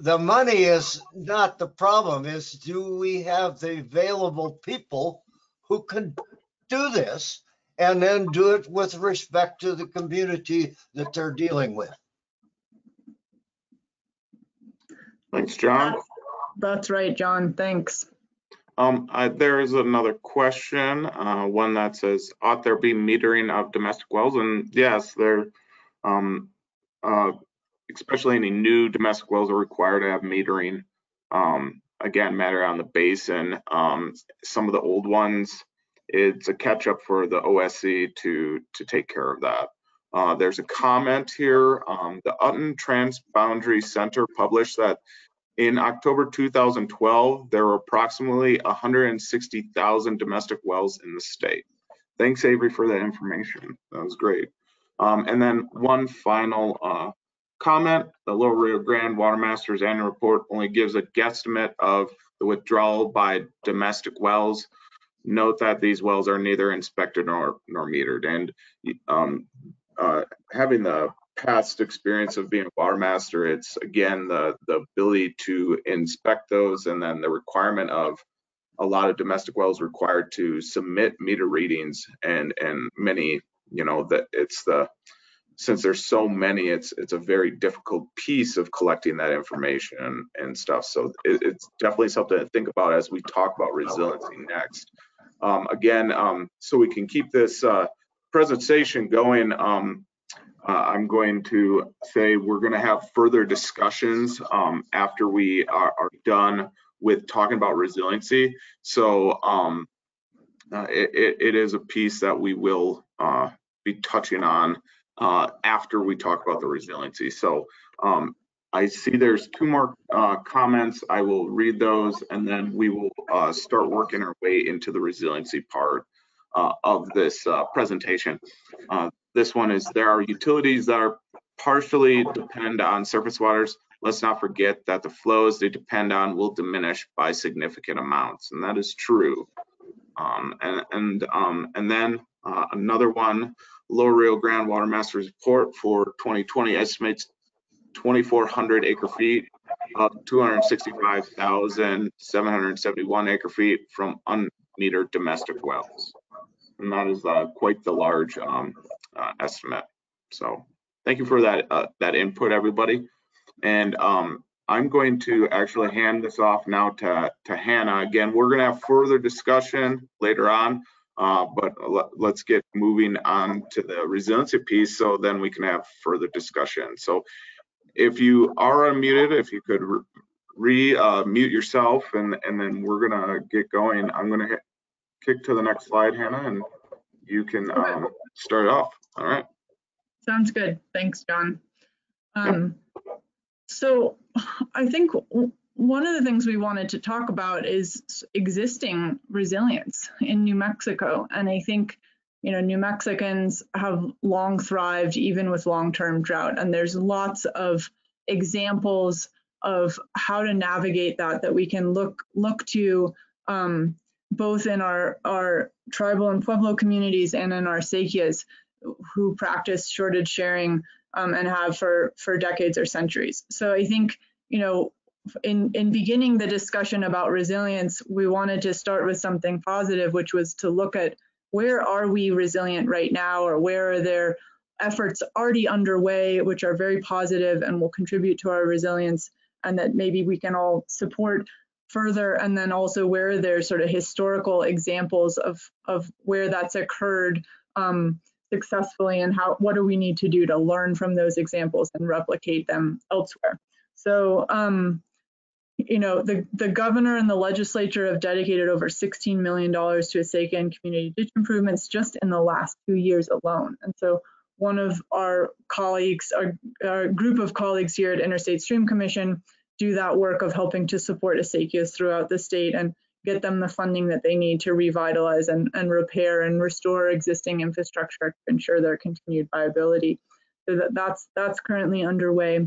the money is not the problem, is do we have the available people who can do this and then do it with respect to the community that they're dealing with. Thanks, John. That's right, John. Thanks. There is another question, one that says, ought there be metering of domestic wells? And yes, there, especially any new domestic wells are required to have metering. Again, matter on the basin. Some of the old ones, it's a catch up for the OSC to take care of that. There's a comment here. The Utton Transboundary Center published that in October 2012, there were approximately 160,000 domestic wells in the state. Thanks, Avery, for that information. That was great. And then one final comment, the Lower Rio Grande Water Master's annual report only gives a guesstimate of the withdrawal by domestic wells. Note that these wells are neither inspected nor metered. And having the past experience of being a water master, it's again the ability to inspect those, and then the requirement of a lot of domestic wells required to submit meter readings, and many, you know, that it's the, since there's so many, it's a very difficult piece of collecting that information and stuff. So it's definitely something to think about as we talk about resiliency next. Again, so we can keep this presentation going, I'm going to say we're going to have further discussions after we are done with talking about resiliency. So it is a piece that we will be touching on after we talk about the resiliency. So I see there's 2 more comments. I will read those, and then we will start working our way into the resiliency part of this presentation. This one is, there are utilities that are partially depend on surface waters. Let's not forget that the flows they depend on will diminish by significant amounts, and that is true. And then another one, Lower Rio Grande Water Master's report for 2020 estimates 2,400 acre feet of 265,771 acre feet from unmetered domestic wells. And that is quite the large estimate. So thank you for that that input, everybody. And I'm going to actually hand this off now to Hannah. Again, we're going to have further discussion later on, but let's get moving on to the resiliency piece, so then we can have further discussion. So if you are unmuted, if you could mute yourself, and then we're going to get going. I'm going to kick to the next slide, Hannah, and you can start off. All right. Sounds good. Thanks, John. So I think one of the things we wanted to talk about is existing resilience in New Mexico. And I think, you know, New Mexicans have long thrived even with long-term drought. And there's lots of examples of how to navigate that we can look to both in our tribal and Pueblo communities and in our Sakias who practice shortage sharing and have for decades or centuries. So I think, you know, in beginning the discussion about resilience, we wanted to start with something positive, which was to look at where are we resilient right now, or where are there efforts already underway which are very positive and will contribute to our resilience, and that maybe we can all support further. And then also where there's sort of historical examples of where that's occurred successfully, and what do we need to do to learn from those examples and replicate them elsewhere. So you know, the governor and the legislature have dedicated over $16 million to Asakan community ditch improvements just in the last 2 years alone. And so one of our colleagues, our group of colleagues here at Interstate Stream Commission, do that work of helping to support Asakias throughout the state and get them the funding that they need to revitalize and repair and restore existing infrastructure to ensure their continued viability. So that's currently underway.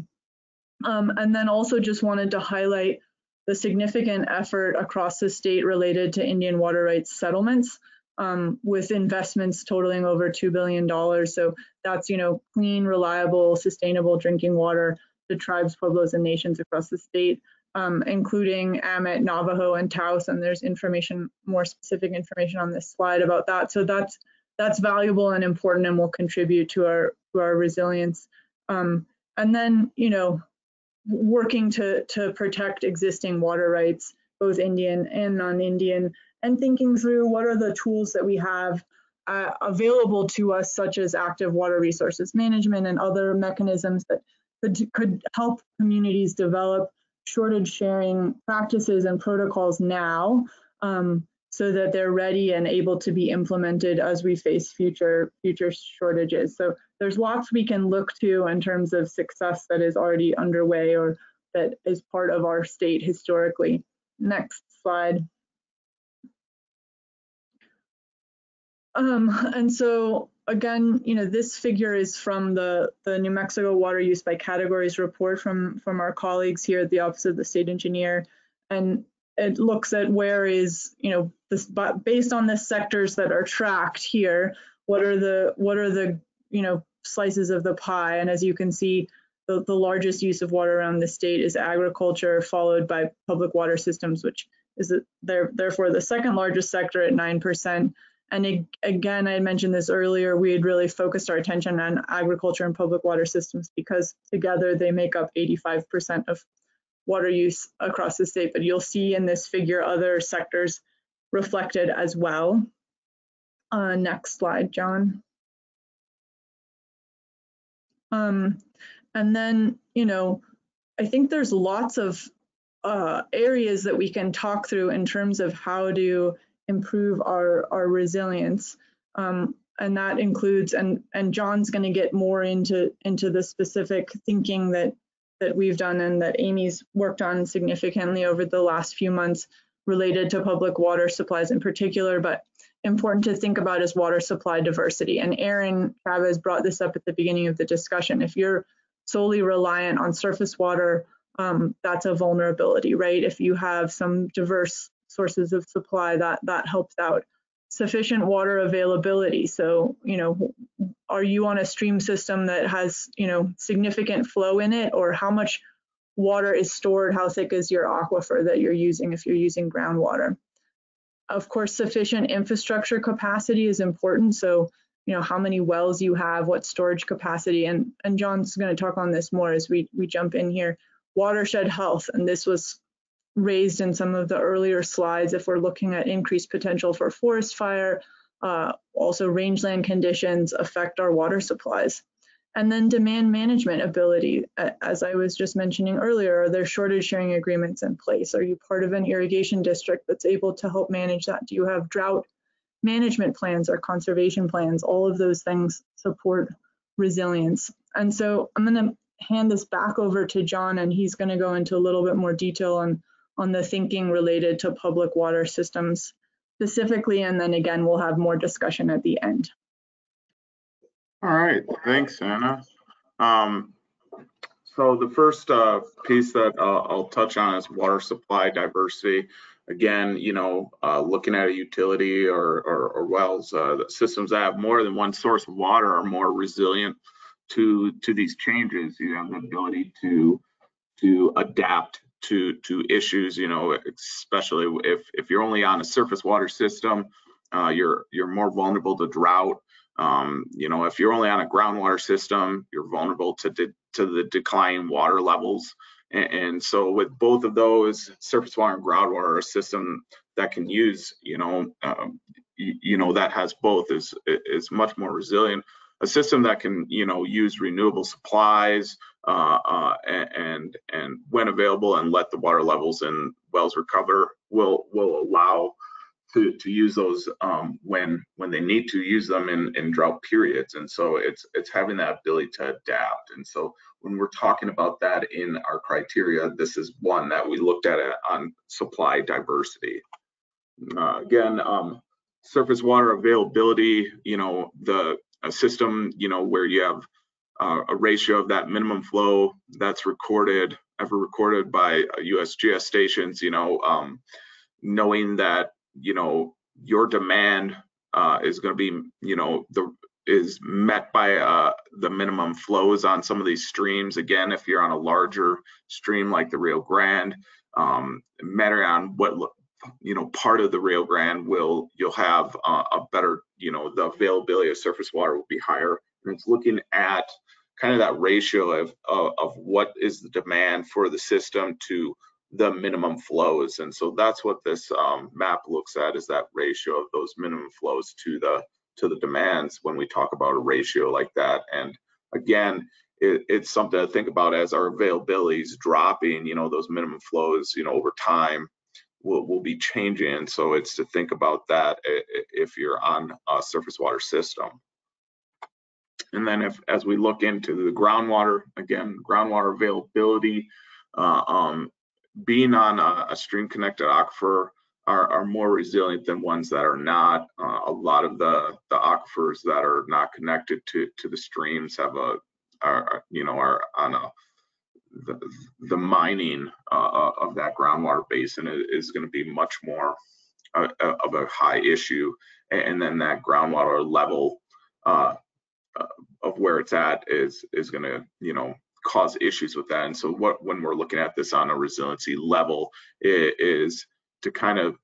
And then also just wanted to highlight the significant effort across the state related to Indian water rights settlements, with investments totaling over $2 billion. So that's, you know, clean, reliable, sustainable drinking water to tribes, pueblos, and nations across the state, including Amit, Navajo, and Taos. And there's information, more specific information on this slide about that. So that's valuable and important and will contribute to our resilience. And then, you know, working to protect existing water rights, both Indian and non-Indian, and thinking through what are the tools that we have available to us, such as active water resources management and other mechanisms that could help communities develop shortage sharing practices and protocols now, so that they're ready and able to be implemented as we face future shortages. So there's lots we can look to in terms of success that is already underway or that is part of our state historically. Next slide. And so again, this figure is from the New Mexico Water Use by Categories report from our colleagues here at the Office of the State Engineer. And it looks at where is, this, but based on the sectors that are tracked here, what are the slices of the pie? And as you can see, the largest use of water around the state is agriculture, followed by public water systems, which is therefore the second largest sector at 9%. And again, I mentioned this earlier, we had really focused our attention on agriculture and public water systems because together they make up 85% of water use across the state. But you'll see in this figure other sectors reflected as well. Next slide, John. And then, I think there's lots of areas that we can talk through in terms of how to improve our resilience. And that includes, and John's going to get more into the specific thinking that we've done and that Amy's worked on significantly over the last few months related to public water supplies in particular, but important to think about is water supply diversity. And Aaron Chavez brought this up at the beginning of the discussion. If you're solely reliant on surface water, that's a vulnerability, right? If you have some diverse sources of supply, that helps out. Sufficient water availability. So, are you on a stream system that has, significant flow in it, or how much water is stored? How thick is your aquifer that you're using if you're using groundwater? Of course, sufficient infrastructure capacity is important. So, how many wells you have, what storage capacity, and John's going to talk on this more as we jump in here. Watershed health, and this was raised in some of the earlier slides. If we're looking at increased potential for forest fire, also rangeland conditions affect our water supplies. And then demand management ability, as I was just mentioning earlier, are there shortage sharing agreements in place? Are you part of an irrigation district that's able to help manage that? Do you have drought management plans or conservation plans? All of those things support resilience. And so I'm going to hand this back over to John, and he's going to go into a little bit more detail on the thinking related to public water systems specifically, and then again, we'll have more discussion at the end. All right, thanks, Anna. So the first piece that I'll touch on is water supply diversity. Again, looking at a utility or wells, the systems that have more than one source of water are more resilient to these changes. You have the ability to adapt to issues, especially if you're only on a surface water system, you're more vulnerable to drought. If you're only on a groundwater system, you're vulnerable to the declining water levels. And so with both of those, surface water and groundwater, a system that can use, that has both is much more resilient. A system that can, use renewable supplies and when available and let the water levels in wells recover will allow to use those when they need to use them in drought periods. And so it's having that ability to adapt. And so when we're talking about that in our criteria, this is one that we looked at on supply diversity. Again, surface water availability, a system, where you have a ratio of that minimum flow that's ever recorded by USGS stations, knowing that, your demand is going to be, is met by the minimum flows on some of these streams. Again, if you're on a larger stream like the Rio Grande, matter on what, part of the Rio Grande you'll have a better, the availability of surface water will be higher. And it's looking at kind of that ratio of what is the demand for the system to the minimum flows. And so that's what this map looks at, is that ratio of those minimum flows to the demands when we talk about a ratio like that. And again, it's something to think about as our availability is dropping, those minimum flows, over time will be changing. So it's to think about that if you're on a surface water system. And then as we look into the groundwater, again, groundwater availability, being on a stream connected aquifer are more resilient than ones that are not. A lot of the aquifers that are not connected to the streams are on the mining of that groundwater basin is going to be much more of a high issue, and then that groundwater level of where it's at is going to cause issues with that. And so when we're looking at this on a resiliency level, it is to kind of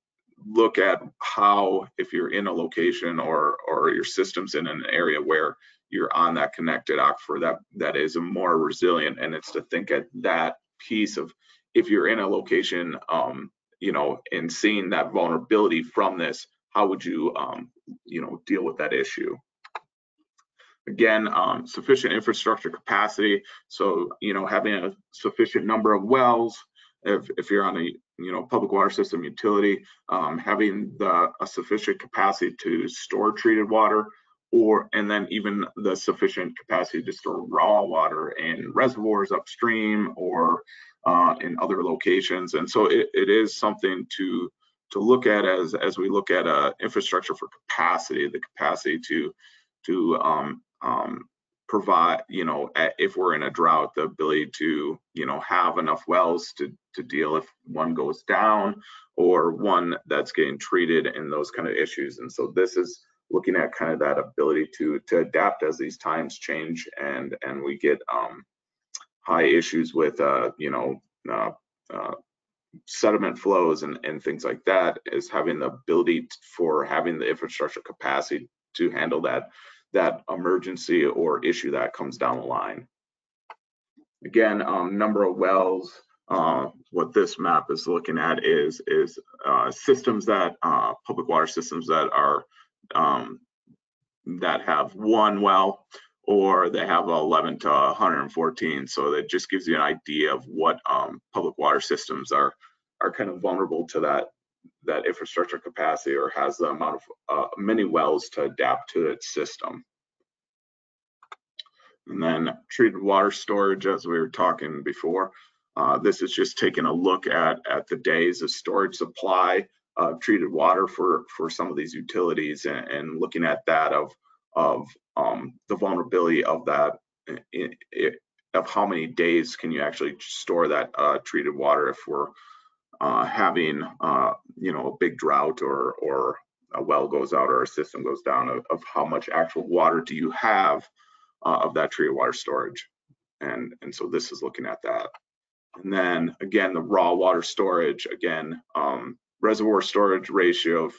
look at how, if you're in a location or your system's in an area where you're on that connected aquifer that is more resilient, and it's to think at that piece of, if you're in a location and seeing that vulnerability from this, how would you deal with that issue? Again, sufficient infrastructure capacity. So, having a sufficient number of wells, if you're on a, public water system utility, having a sufficient capacity to store treated water, and then even the sufficient capacity to store raw water in reservoirs upstream or in other locations. And so it is something to look at as we look at infrastructure for capacity, the capacity to provide, if we're in a drought, the ability to, have enough wells to deal if one goes down or one that's getting treated and those kind of issues. And so this is looking at kind of that ability to adapt as these times change and we get high issues with, sediment flows and things like that, is having the ability for having the infrastructure capacity to handle that emergency or issue that comes down the line. Again, number of wells, what this map is looking at is systems that, public water systems that are, that have one well, or they have 11 to 114. So that just gives you an idea of what public water systems are kind of vulnerable to that infrastructure capacity, or has the amount of many wells to adapt to its system. And then treated water storage, as we were talking before, this is just taking a look at the days of storage supply of treated water for some of these utilities, and looking at that of the vulnerability of that, of how many days can you actually store that treated water if we're having a big drought or a well goes out or a system goes down, of how much actual water do you have of that treated water storage. And so this is looking at that. And then again, the raw water storage, again, reservoir storage ratio,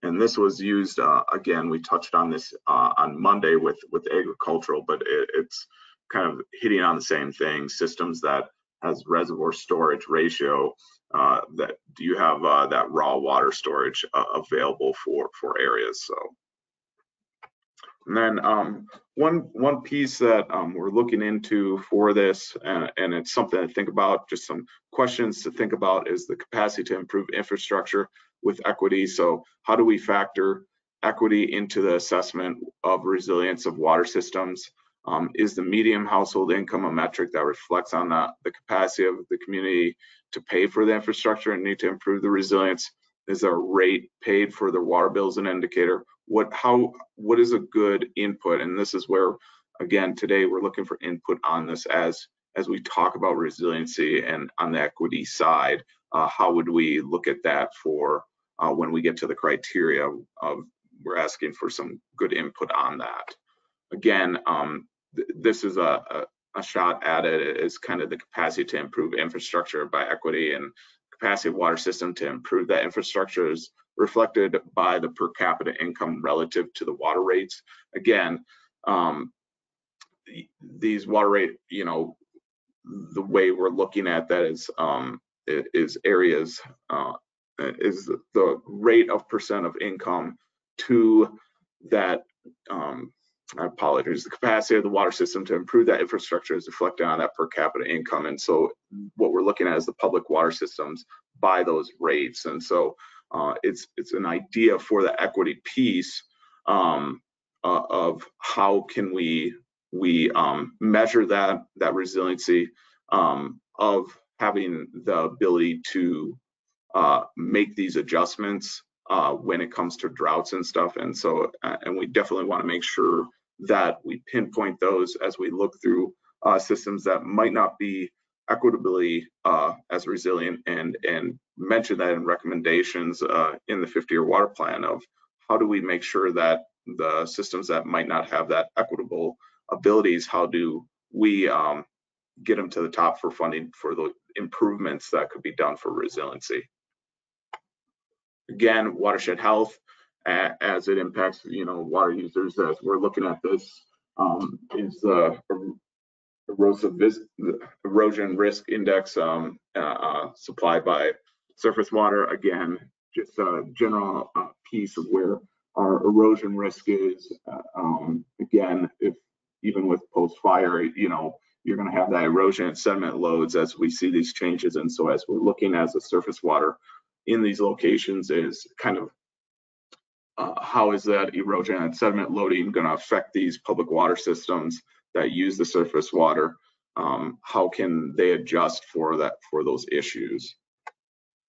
and this was used, again, we touched on this on Monday with agricultural, but it's kind of hitting on the same thing. Systems that has reservoir storage ratio, that do you have that raw water storage available for areas. So, and then one piece that we're looking into for this, and it's something to think about, just some questions to think about, is the capacity to improve infrastructure with equity. So how do we factor equity into the assessment of resilience of water systems? Is the median household income a metric that reflects on the capacity of the community to pay for the infrastructure and need to improve the resilience? Is there a rate paid for the water bills an indicator? What is a good input? And this is where, again, today we're looking for input on this as we talk about resiliency, and on the equity side, how would we look at that for when we get to the criteria of, we're asking for some good input on that. Again, this is a shot at it, is kind of the capacity to improve infrastructure by equity, and capacity of water system to improve that infrastructure is reflected by the per capita income relative to the water rates. Again, these water rate, the way we're looking at that is areas, is the rate of percent of income to that, I apologize, the capacity of the water system to improve that infrastructure is reflected on that per capita income. And so what we're looking at is the public water systems by those rates. And so it's an idea for the equity piece of how can we measure that resiliency of having the ability to make these adjustments when it comes to droughts and stuff. And so, and we definitely want to make sure that we pinpoint those as we look through systems that might not be equitably as resilient, and mention that in recommendations in the 50-year water plan of how do we make sure that the systems that might not have that equitable abilities, how do we get them to the top for funding for the improvements that could be done for resiliency. Again, watershed health as it impacts, you know, water users. As we're looking at this, is the erosion risk index supplied by surface water. Again, just a general piece of where our erosion risk is. Again, if even with post-fire, you know, you're going to have that erosion and sediment loads as we see these changes. And so as we're looking as the surface water in these locations is kind of how is that erosion and sediment loading going to affect these public water systems that use the surface water? How can they adjust for that, for those issues?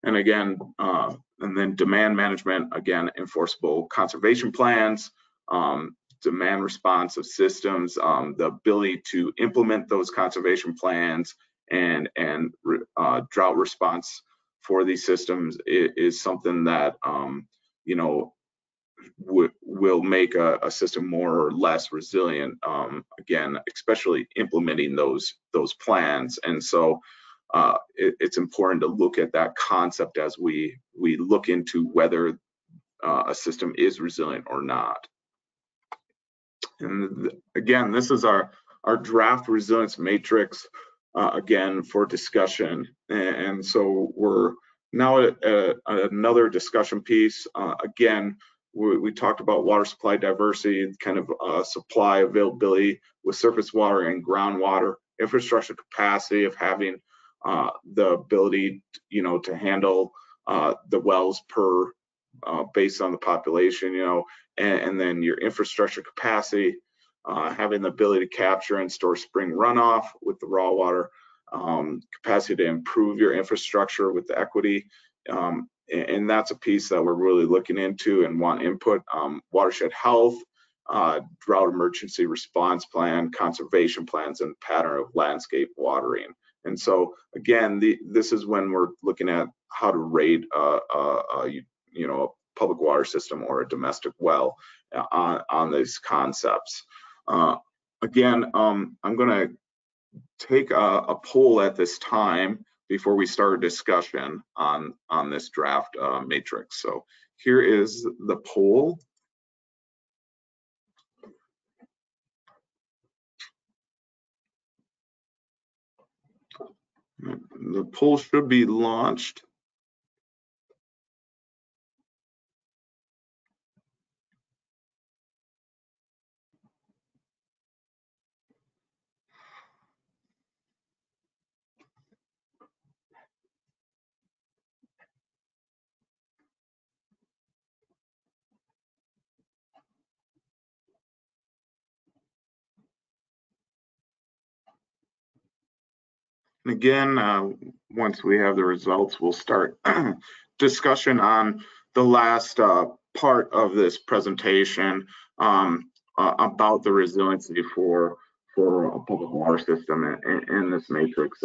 And again, and then demand management, again, enforceable conservation plans, demand responsive systems, the ability to implement those conservation plans and drought response for these systems is something that, you know, will make a system more or less resilient. Again, especially implementing those plans. And so it's important to look at that concept as we look into whether a system is resilient or not. And again, this is our draft resilience matrix, again, for discussion. And so we're now at another discussion piece. Again, we talked about water supply diversity, kind of supply availability with surface water and groundwater, infrastructure capacity of having the ability, you know, to handle the wells per based on the population, you know, and then your infrastructure capacity, having the ability to capture and store spring runoff with the raw water, capacity to improve your infrastructure with the equity. And that's a piece that we're really looking into and want input. Watershed health, drought emergency response plan, conservation plans, and pattern of landscape watering. And so again, this is when we're looking at how to rate you know, a public water system or a domestic well on these concepts. Again, I'm going to take a poll at this time before we start a discussion on this draft matrix. So here is the poll. The poll should be launched. And again, once we have the results, we'll start discussion on the last part of this presentation about the resiliency for a public water system in this matrix.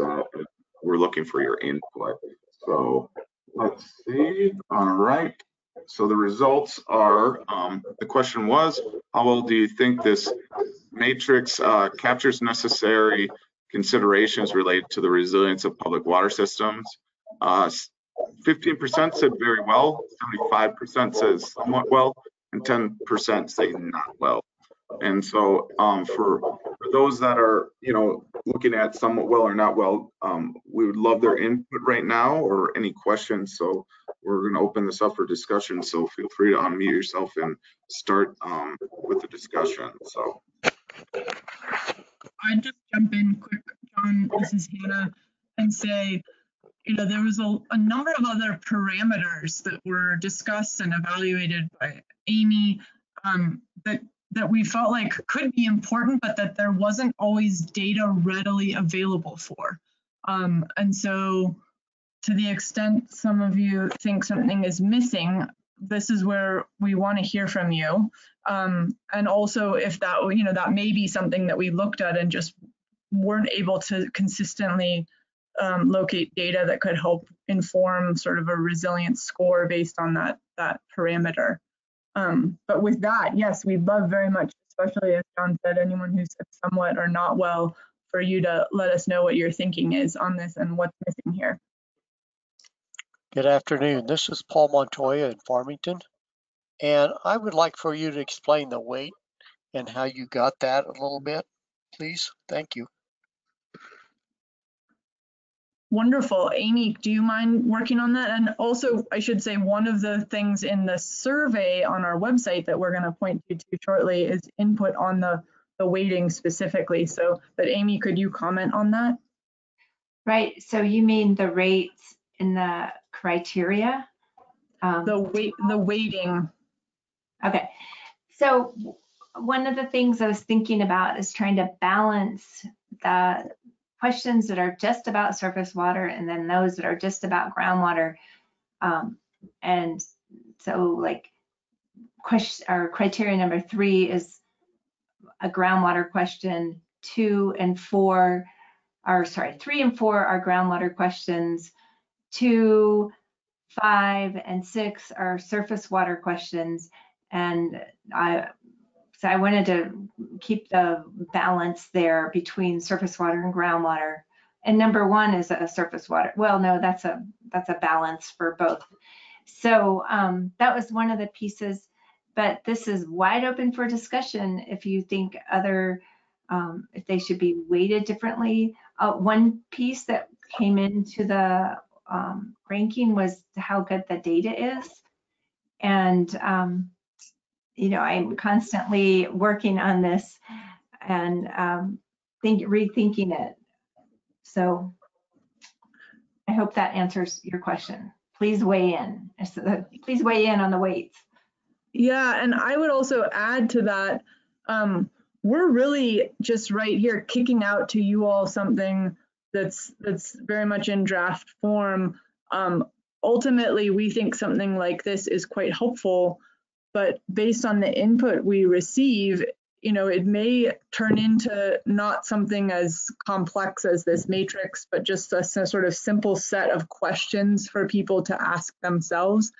We're looking for your input. So let's see. All right. So the results are, the question was, how well do you think this matrix captures necessary considerations related to the resilience of public water systems? 15% said very well, 75% says somewhat well, and 10% say not well. And so for those that are, you know, looking at somewhat well or not well, we would love their input right now or any questions. So we're going to open this up for discussion. So feel free to unmute yourself and start with the discussion. So I'd just jump in quick, John, this is Hannah, and say, you know, there was a number of other parameters that were discussed and evaluated by Amy that we felt like could be important, but that there wasn't always data readily available for. And so to the extent some of you think something is missing, this is where we want to hear from you. And also if that, that may be something that we looked at and just weren't able to consistently locate data that could help inform sort of a resilience score based on that parameter. But with that, yes, we'd love very much, especially as John said, anyone who's somewhat or not well, for you to let us know what your thinking is on this and what's missing here. Good afternoon. This is Paul Montoya in Farmington, and I would like for you to explain the weight and how you got that a little bit, please. Thank you. Wonderful. Amy, do you mind working on that? And also, I should say, one of the things in the survey on our website that we're going to point you to shortly is input on the weighting specifically. So, but Amy, could you comment on that? Right. So you mean the rates in the criteria? The weighting. Okay. So one of the things I was thinking about is trying to balance the questions that are just about surface water and then those that are just about groundwater. And so like criteria number 3 is a groundwater question, 3 and 4 are groundwater questions, 2, 5, and 6 are surface water questions. And so I wanted to keep the balance there between surface water and groundwater. And number 1 is a surface water. Well, no, that's a balance for both. So that was one of the pieces, but this is wide open for discussion if you think if they should be weighted differently. One piece that came into the ranking was how good the data is. And I'm constantly working on this and rethinking it. So I hope that answers your question. Please weigh in. Please weigh in on the weights. Yeah, and I would also add to that, we're really just right here kicking out to you all something that's very much in draft form. Ultimately, we think something like this is quite helpful, but based on the input we receive, it may turn into not something as complex as this matrix, but just a sort of simple set of questions for people to ask themselves.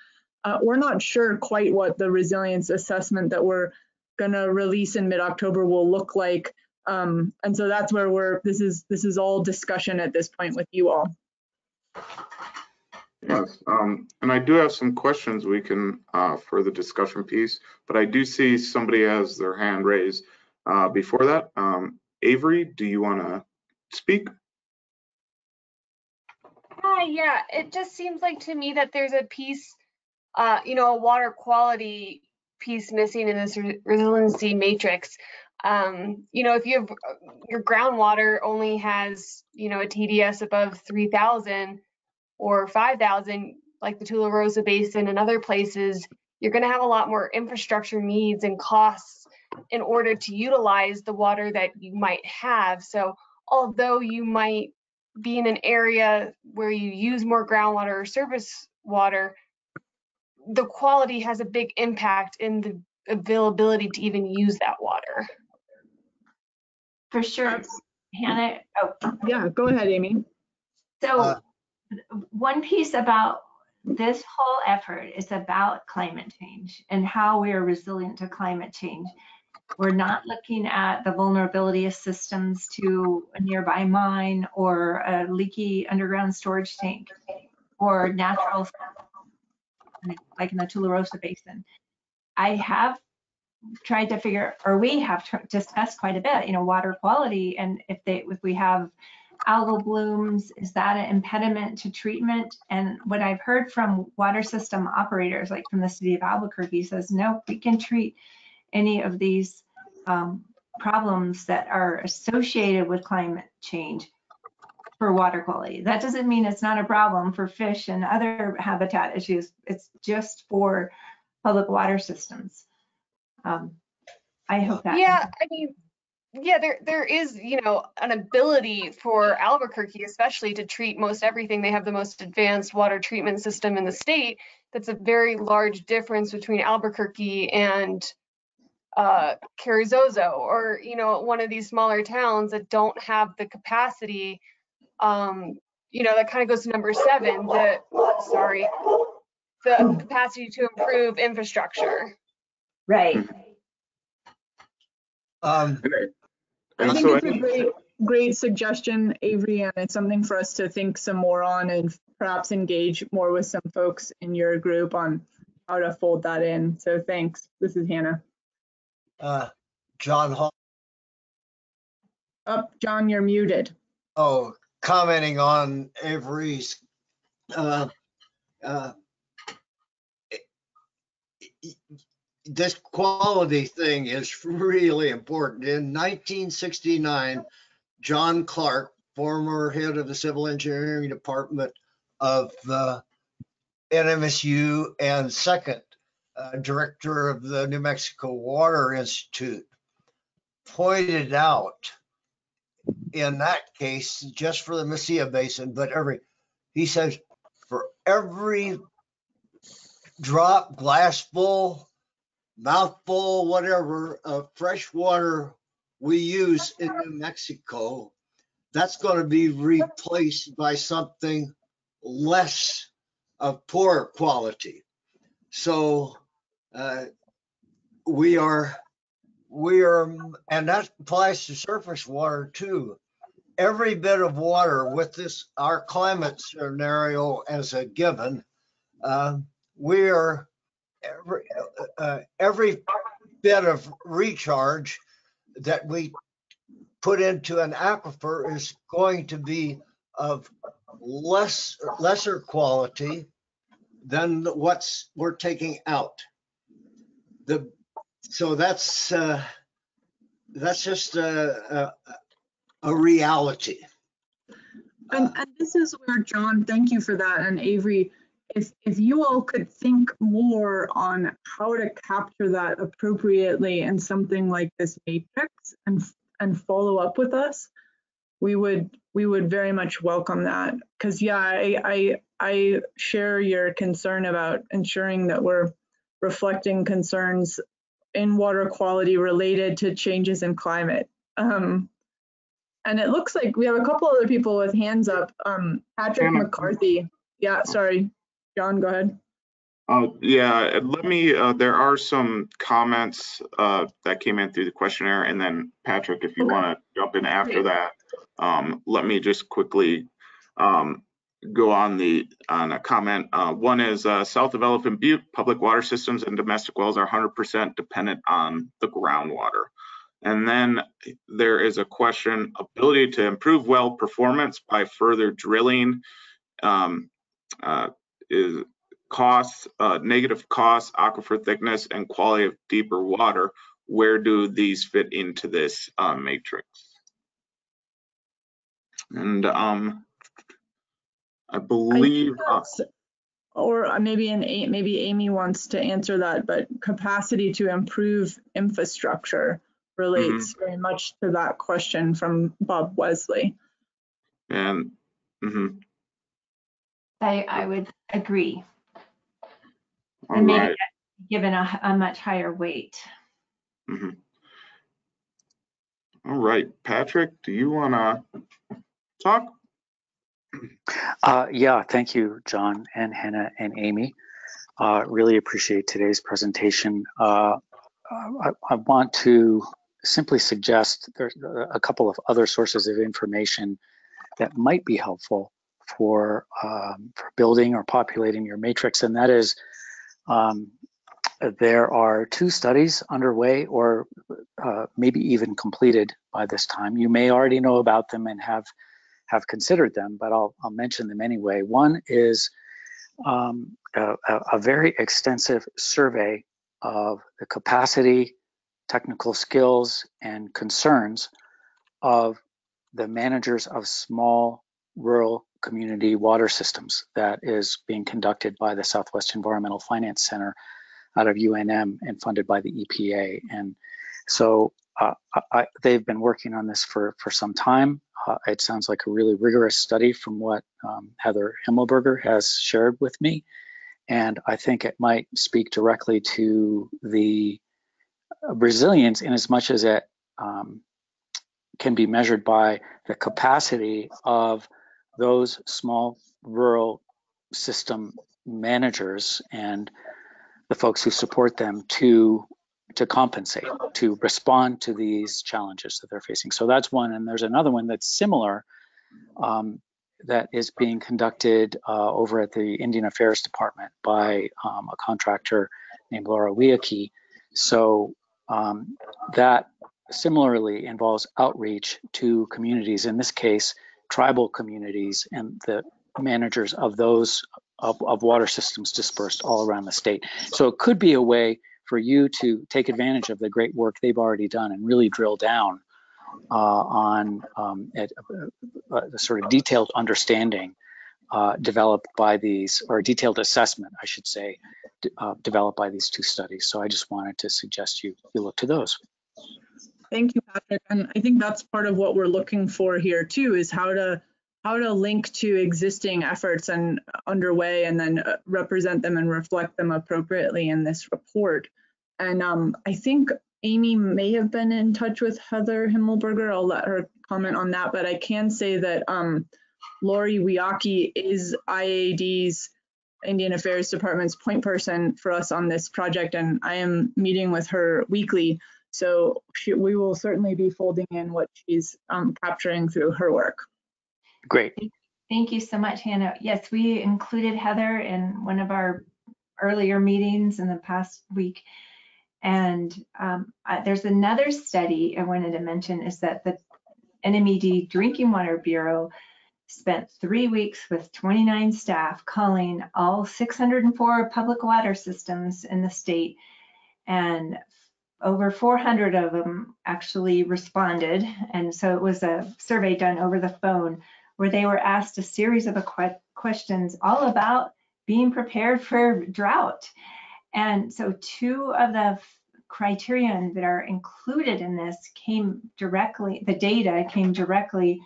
We're not sure quite what the resilience assessment that we're going to release in mid-October will look like. And so that's where this is all discussion at this point with you all. Yes, and I do have some questions we can for the discussion piece, but I do see somebody has their hand raised. Before that, Avery, do you want to speak? Yeah, it just seems like to me that there's a piece, a water quality piece missing in this resiliency matrix. If you have your groundwater only has, a TDS above 3,000 or 5,000, like the Tularosa Basin and other places, you're going to have a lot more infrastructure needs and costs in order to utilize the water that you might have. So although you might be in an area where you use more groundwater or surface water, the quality has a big impact in the availability to even use that water. For sure. Hannah. Oh. Yeah, go ahead, Amy. So one piece about this whole effort is about climate change and how we are resilient to climate change. We're not looking at the vulnerability of systems to a nearby mine or a leaky underground storage tank or natural, like in the Tularosa Basin. I have tried to figure, or we have discussed quite a bit, water quality, and if we have algal blooms, is that an impediment to treatment? And what I've heard from water system operators, like from the city of Albuquerque, says, no, we can treat any of these problems that are associated with climate change for water quality. That doesn't mean it's not a problem for fish and other habitat issues. It's just for public water systems. I hope that. Yeah, I mean, yeah, there is, you know, an ability for Albuquerque especially to treat most everything. They have the most advanced water treatment system in the state. That's a very large difference between Albuquerque and Carrizozo, or, you know, one of these smaller towns that don't have the capacity. You know, that kind of goes to number 7, the capacity to improve infrastructure. Right. Um, I And think so it's a great suggestion, Avery, and it's something for us to think some more on and perhaps engage more with some folks in your group on how to fold that in. So thanks. This is Hannah. John Hall, John, you're muted. commenting on Avery's, this quality thing is really important. In 1969, John Clark, former head of the Civil Engineering Department of the NMSU and second director of the New Mexico Water Institute, pointed out in that case, just for the Mesilla Basin, but he says, for every drop, glass full, mouthful, whatever, of fresh water we use in New Mexico, that's going to be replaced by something less of poor quality. So we are, and that applies to surface water too. Every bit of water with our climate scenario as a given, we are every bit of recharge that we put into an aquifer is going to be of lesser quality than what's we're taking out. So that's just a reality. And this is where, John, thank you for that. And Avery, if you all could think more on how to capture that appropriately in something like this matrix and follow up with us, we would very much welcome that. Because yeah, I share your concern about ensuring that we're reflecting concerns in water quality related to changes in climate. And it looks like we have a couple other people with hands up. Patrick Hannah. McCarthy. Yeah, sorry. John, go ahead. Yeah, let me, there are some comments that came in through the questionnaire, and then Patrick, if you want to jump in after that, let me just quickly go on a comment. One is south of Elephant Butte, public water systems and domestic wells are 100% dependent on the groundwater. And then there is a question, ability to improve well performance by further drilling is costs, negative costs, aquifer thickness, and quality of deeper water. Where do these fit into this matrix? And I believe, or maybe Amy wants to answer that, but capacity to improve infrastructure relates very much to that question from Bob Wesley. And I would agree. all And maybe right. given a much higher weight. All right, Patrick, do you want to talk? Yeah, thank you, John and Hannah and Amy. Really appreciate today's presentation. I want to simply suggest there's a couple of other sources of information that might be helpful for building or populating your matrix, and that is there are 2 studies underway or maybe even completed by this time. You may already know about them and have considered them, but I'll mention them anyway. One is a very extensive survey of the capacity, technical skills, and concerns of the managers of small rural community water systems that is being conducted by the Southwest Environmental Finance Center out of UNM and funded by the EPA. And so they've been working on this for some time. It sounds like a really rigorous study from what Heather Himmelberger has shared with me. And I think it might speak directly to the resilience in as much as it can be measured by the capacity of those small rural system managers and the folks who support them to compensate, to respond to these challenges that they're facing. So that's one. And there's another one that's similar that is being conducted over at the Indian Affairs Department by a contractor named Laura Wiecki. So that similarly involves outreach to communities, in this case, tribal communities and the managers of those of water systems dispersed all around the state. So it could be a way for you to take advantage of the great work they've already done and really drill down on the sort of detailed understanding developed by these, or a detailed assessment, I should say, developed by these two studies. So I just wanted to suggest you look to those. Thank you, Patrick. And I think that's part of what we're looking for here too, is how to link to existing efforts and underway, and then represent them and reflect them appropriately in this report. And I think Amy may have been in touch with Heather Himmelberger. I'll let her comment on that, but I can say that Lori Wiecki is IAD's, Indian Affairs Department's point person for us on this project, and I am meeting with her weekly. So we will certainly be folding in what she's capturing through her work. Great. Thank you so much, Hannah. Yes, we included Heather in one of our earlier meetings in the past week. And there's another study I wanted to mention, is that the NMED Drinking Water Bureau spent 3 weeks with 29 staff calling all 604 public water systems in the state, and over 400 of them actually responded. And so it was a survey done over the phone where they were asked a series of questions all about being prepared for drought. And so 2 of the criterion that are included in this the data came directly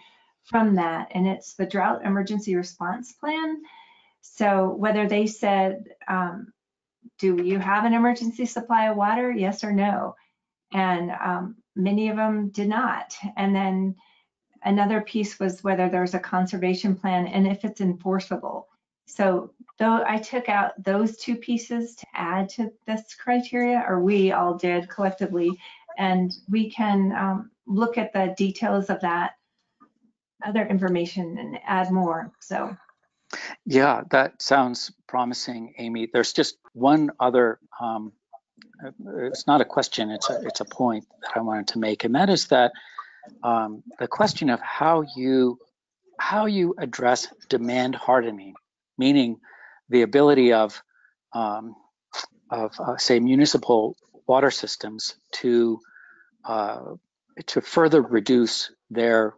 from that, and it's the Drought Emergency Response Plan. So whether they said, do you have an emergency supply of water? Yes or no? And many of them did not. And then another piece was whether there's a conservation plan and if it's enforceable. So though I took out those 2 pieces to add to this criteria, or we all did collectively, and we can look at the details of that other information and add more. So Yeah, that sounds promising, Amy. There's just one other, it's not a question, it's a point that I wanted to make, and that is that the question of how you address demand hardening, meaning the ability of say municipal water systems to further reduce their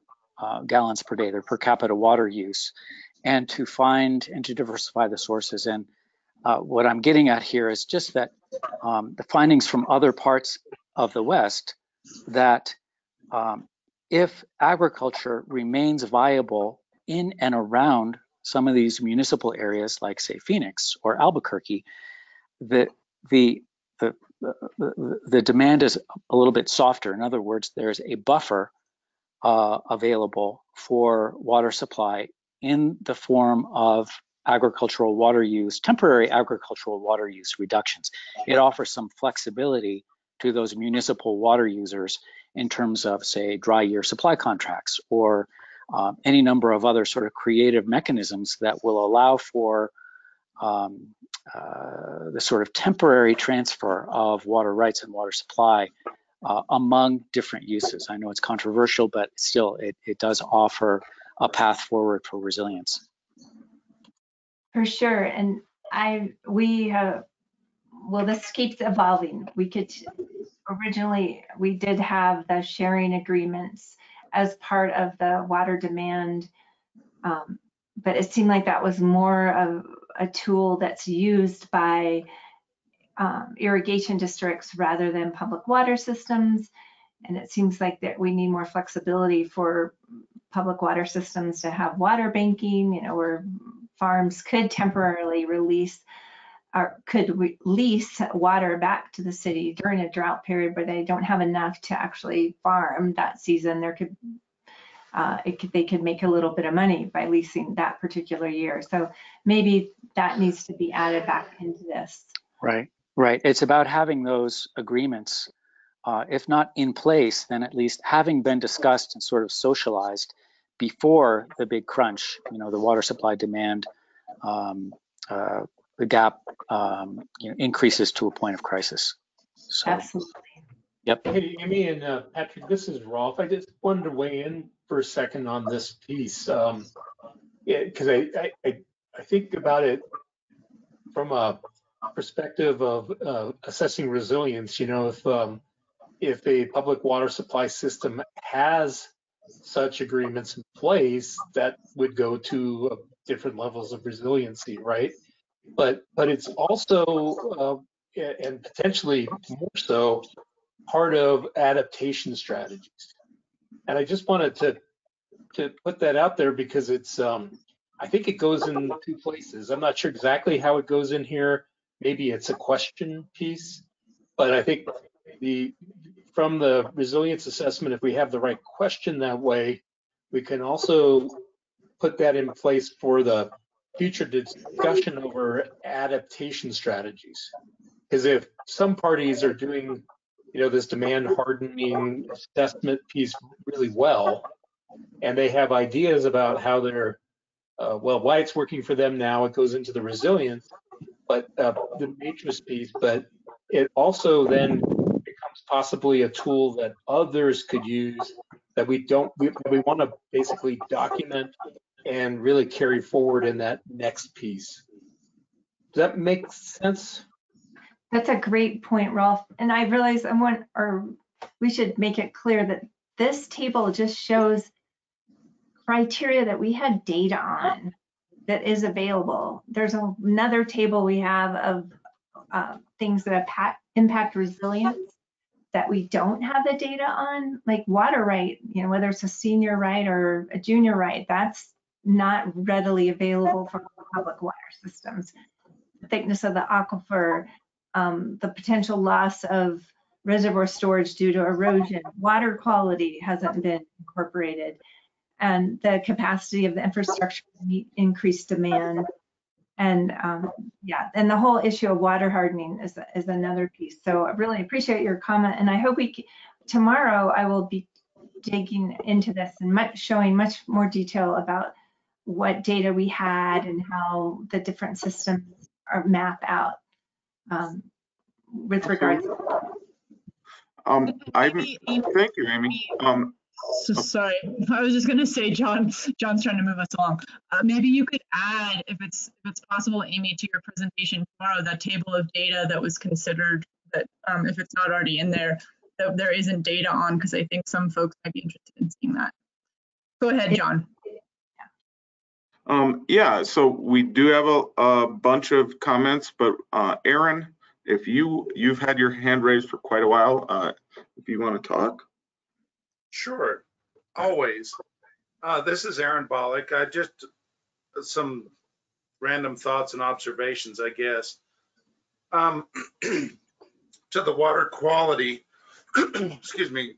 gallons per day, their per capita water use, and to find and to diversify the sources. And what I'm getting at here is just that the findings from other parts of the West, that if agriculture remains viable in and around some of these municipal areas, like say Phoenix or Albuquerque, the demand is a little bit softer. In other words, there's a buffer available for water supply in the form of agricultural water use, temporary agricultural water use reductions. It offers some flexibility to those municipal water users in terms of, say, dry year supply contracts, or any number of other sort of creative mechanisms that will allow for the sort of temporary transfer of water rights and water supply among different uses. I know it's controversial, but still it does offer a path forward for resilience. for sure. And this keeps evolving. Originally, we did have the sharing agreements as part of the water demand, but it seemed like that was more of a tool that's used by irrigation districts rather than public water systems. And it seems like that we need more flexibility for public water systems to have water banking, you know, where farms could temporarily release or could lease water back to the city during a drought period where they don't have enough to actually farm that season. There could they could make a little bit of money by leasing that particular year. So maybe that needs to be added back into this. Right, right. It's about having those agreements, if not in place, then at least having been discussed and sort of socialized before the big crunch, you know, the water supply demand, the gap you know, increases to a point of crisis. So, Absolutely. yep. Hey, Amy and Patrick, this is Rolf. I just wanted to weigh in for a second on this piece. Because I think about it from a perspective of assessing resilience. You know, if a public water supply system has such agreements in place, that would go to different levels of resiliency, right? But it's also and potentially more so part of adaptation strategies. And I just wanted to put that out there because it's I think it goes in two places. I'm not sure exactly how it goes in here. Maybe it's a question piece, but I think from the resilience assessment, if we have the right question that way, we can also put that in place for the future discussion over adaptation strategies. Because if some parties are doing, you know, this demand hardening assessment piece really well, and they have ideas about how they're, well, why it's working for them now, it goes into the resilience, but the matrix piece, but it also then becomes possibly a tool that others could use that we want to basically document and really carry forward in that next piece. Does that make sense? That's a great point, Rolf. And I realize we should make it clear that this table just shows criteria that we had data on that is available. There's another table we have of things that impact resilience that we don't have the data on, like water right, you know, whether it's a senior right or a junior right, that's not readily available for public water systems. The thickness of the aquifer, the potential loss of reservoir storage due to erosion, water quality hasn't been incorporated, and the capacity of the infrastructure to meet increased demand. And yeah, and the whole issue of water hardening is another piece. So I really appreciate your comment, and I hope tomorrow I will be digging into this and showing much more detail about what data we had and how the different systems are mapped out with regards to Thank you, Amy. So sorry, I was just going to say, John's trying to move us along. Maybe you could add, if it's possible, Amy, to your presentation tomorrow, that table of data that was considered, that if it's not already in there, that there isn't data on, because I think some folks might be interested in seeing that. Go ahead, John. Yeah, so we do have a bunch of comments, but Aaron, if you've had your hand raised for quite a while, if you want to talk. Sure, always. This is Aaron Bollock. Just some random thoughts and observations, I guess. To the water quality, excuse me,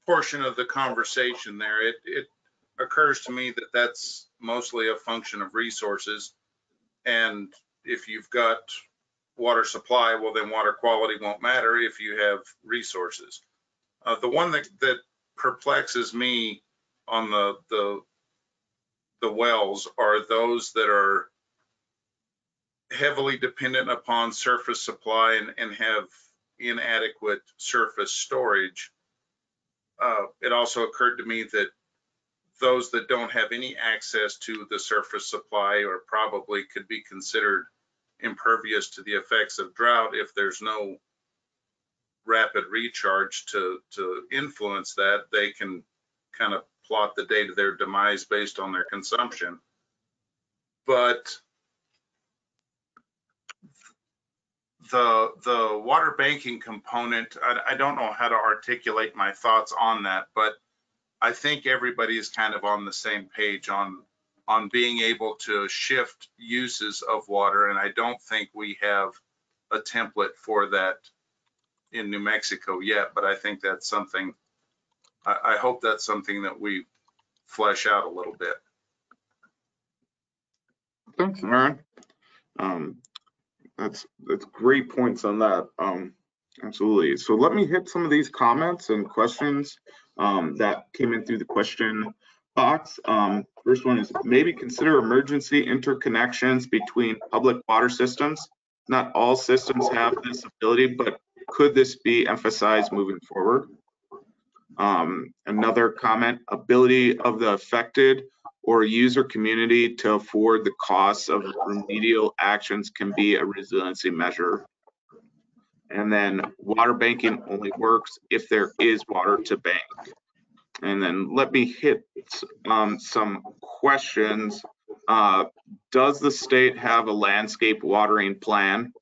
portion of the conversation there, it occurs to me that that's mostly a function of resources. And if you've got water supply, well, then water quality won't matter if you have resources. The one that perplexes me on the wells are those that are heavily dependent upon surface supply and have inadequate surface storage. It also occurred to me that those that don't have any access to the surface supply or probably could be considered impervious to the effects of drought if there's no rapid recharge to influence that. They can kind of plot the day to their demise based on their consumption. But the water banking component, I don't know how to articulate my thoughts on that, but I think everybody is kind of on the same page on being able to shift uses of water. And I don't think we have a template for that in New Mexico yet, but I think that's something, I hope that's something that we flesh out a little bit. Thanks, Aaron. That's great points on that. Absolutely. So let me hit some of these comments and questions that came in through the question box. First one is maybe consider emergency interconnections between public water systems. Not all systems have this ability, but could this be emphasized moving forward? Another comment, ability of the affected or user community to afford the costs of remedial actions can be a resiliency measure. And then water banking only works if there is water to bank. And then let me hit some questions. Does the state have a landscape watering plan,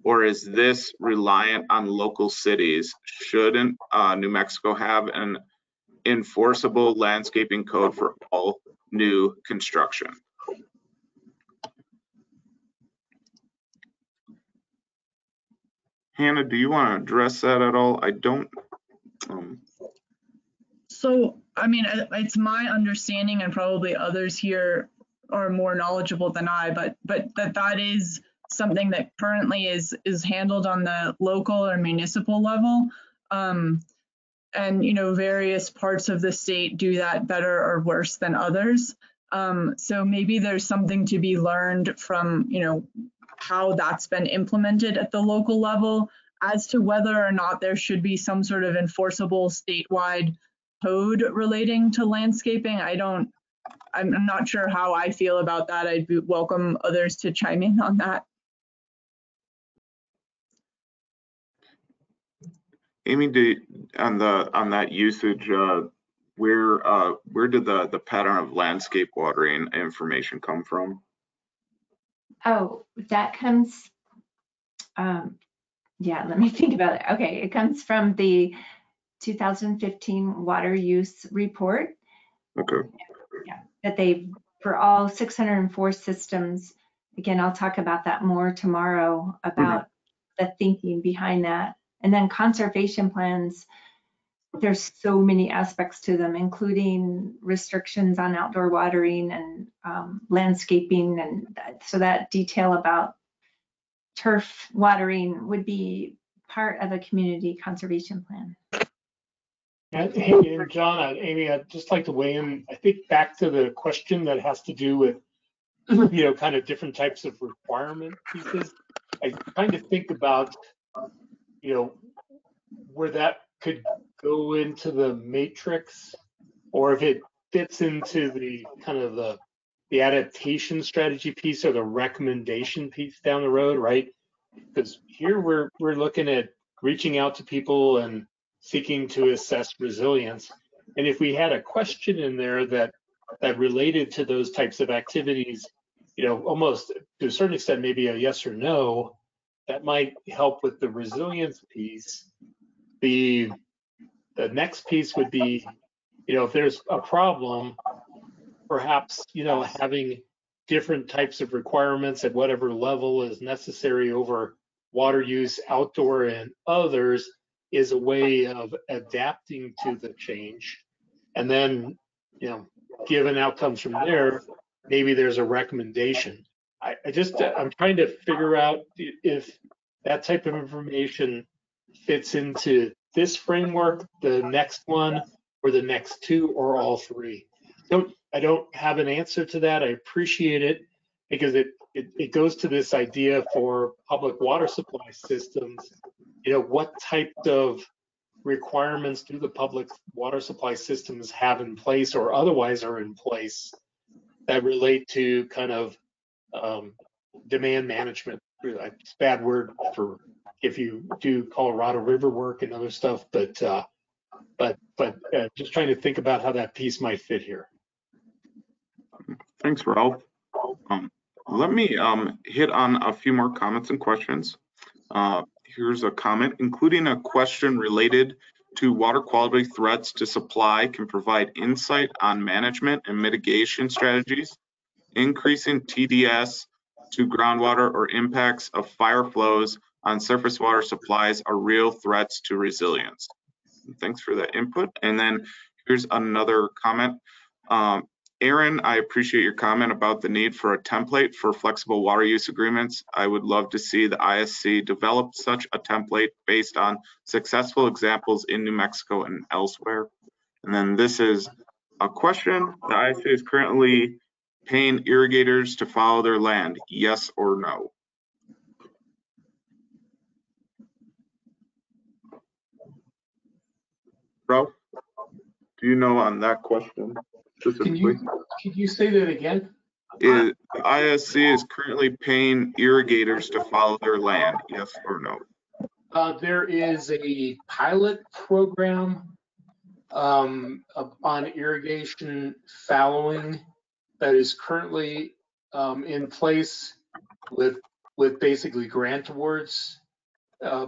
or is this reliant on local cities? Shouldn't New Mexico have an enforceable landscaping code for all new construction? Hannah, do you want to address that at all? I don't. So, I mean, it's my understanding, and probably others here are more knowledgeable than I, but that is something that currently is handled on the local or municipal level. And, you know, various parts of the state do that better or worse than others. So maybe there's something to be learned from, you know, how that's been implemented at the local level as to whether or not there should be some sort of enforceable statewide code relating to landscaping. I'm not sure how I feel about that. I'd welcome others to chime in on that. Amy, on that usage, where did the pattern of landscape watering information come from? Oh, that comes, yeah, let me think about it. Okay, it comes from the 2015 water use report. Okay. Yeah, that they, for all 604 systems, again, I'll talk about that more tomorrow, about the thinking behind that. And then conservation plans, there's so many aspects to them, including restrictions on outdoor watering and landscaping. And so that detail about turf watering would be part of a community conservation plan. And John, Amy, I'd just like to weigh in, I think, back to the question that has to do with, you know, kind of different types of requirement pieces. I kind of think about, you know, where that could go into the matrix, or if it fits into the kind of the adaptation strategy piece or the recommendation piece down the road, right? Because here we're looking at reaching out to people and seeking to assess resilience. And if we had a question in there that related to those types of activities, you know, almost to a certain extent, maybe a yes or no, that might help with the resilience piece. The next piece would be, you know, if there's a problem, perhaps, you know, having different types of requirements at whatever level is necessary over water use, outdoor and others, is a way of adapting to the change. And then, you know, given outcomes from there, maybe there's a recommendation. I'm trying to figure out if that type of information fits into this framework, the next one, or the next two, or all three. I don't have an answer to that. I appreciate it, because it goes to this idea for public water supply systems. You know, what type of requirements do the public water supply systems have in place or otherwise are in place that relate to kind of demand management? It's a bad word for if you do Colorado River work and other stuff, but just trying to think about how that piece might fit here. Thanks, Ralph. Let me hit on a few more comments and questions. Here's a comment, including a question related to water quality threats to supply can provide insight on management and mitigation strategies. Increasing TDS to groundwater or impacts of fire flows on surface water supplies are real threats to resilience. Thanks for that input. And then here's another comment. Aaron, I appreciate your comment about the need for a template for flexible water use agreements. I would love to see the ISC develop such a template based on successful examples in New Mexico and elsewhere. And then this is a question. The ISC is currently paying irrigators to follow their land, yes or no? Ralph, do you know on that question specifically? Can you say that again? The ISC is currently paying irrigators to follow their land, yes or no? There is a pilot program on irrigation fallowing that is currently in place with basically grant awards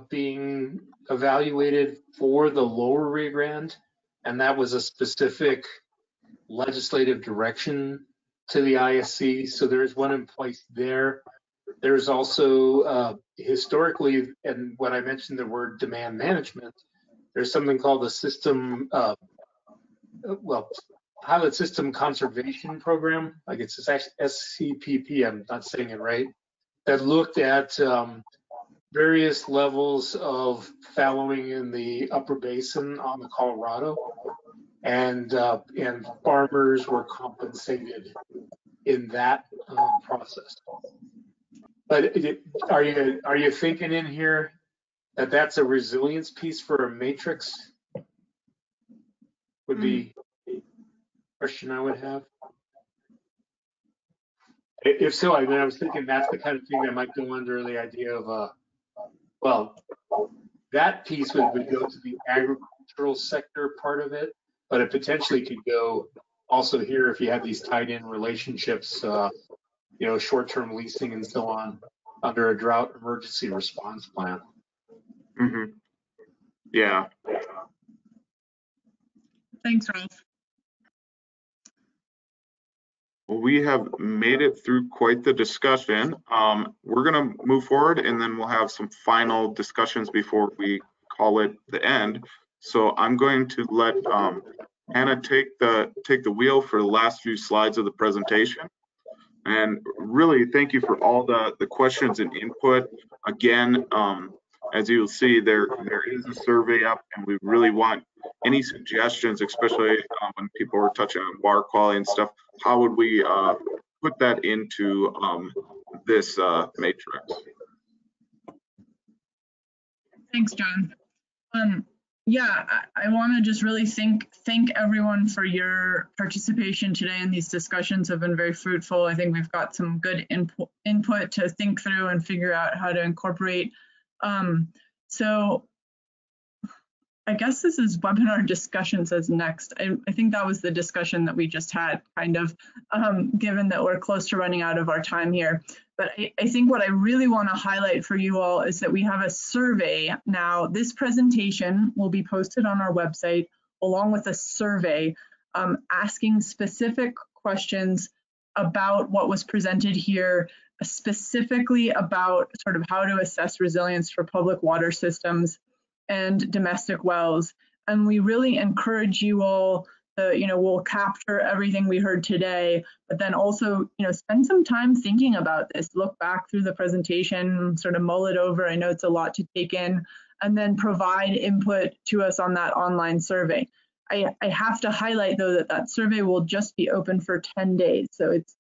being evaluated for the lower Rio Grande, and that was a specific legislative direction to the ISC. So there's one in place there. There's also historically, and when I mentioned the word demand management, there's something called the system, pilot system conservation program. Like it's actually SCPP, I'm not saying it right, that looked at various levels of fallowing in the upper basin on the Colorado, and farmers were compensated in that process. But are you thinking in here that that's a resilience piece for a matrix? Would be a question I would have. If so, I was thinking that's the kind of thing that might go under the idea of well, that piece would go to the agricultural sector part of it, but it potentially could go also here if you have these tied in relationships, you know, short-term leasing and so on under a drought emergency response plan. Mm-hmm. Yeah. Thanks, Ralph. Well, we have made it through quite the discussion. We're going to move forward and then we'll have some final discussions before we call it the end. So I'm going to let Hannah take the wheel for the last few slides of the presentation. And really thank you for all the questions and input. Again, as you'll see, there is a survey up, and we really want any suggestions, especially when people are touching on water quality and stuff. How would we put that into this matrix? Thanks, John. Yeah, I want to just really thank everyone for your participation today, and these discussions have been very fruitful. I think we've got some good input to think through and figure out how to incorporate. So I guess this is webinar discussions as next. I think that was the discussion that we just had, kind of, given that we're close to running out of our time here. But I think what I really want to highlight for you all is that we have a survey now. This presentation will be posted on our website along with a survey asking specific questions about what was presented here, specifically about sort of how to assess resilience for public water systems and domestic wells. And we really encourage you all to, we'll capture everything we heard today, but then also, spend some time thinking about this, look back through the presentation, sort of mull it over. I know it's a lot to take in, and then provide input to us on that online survey. I have to highlight though that survey will just be open for 10 days. So it's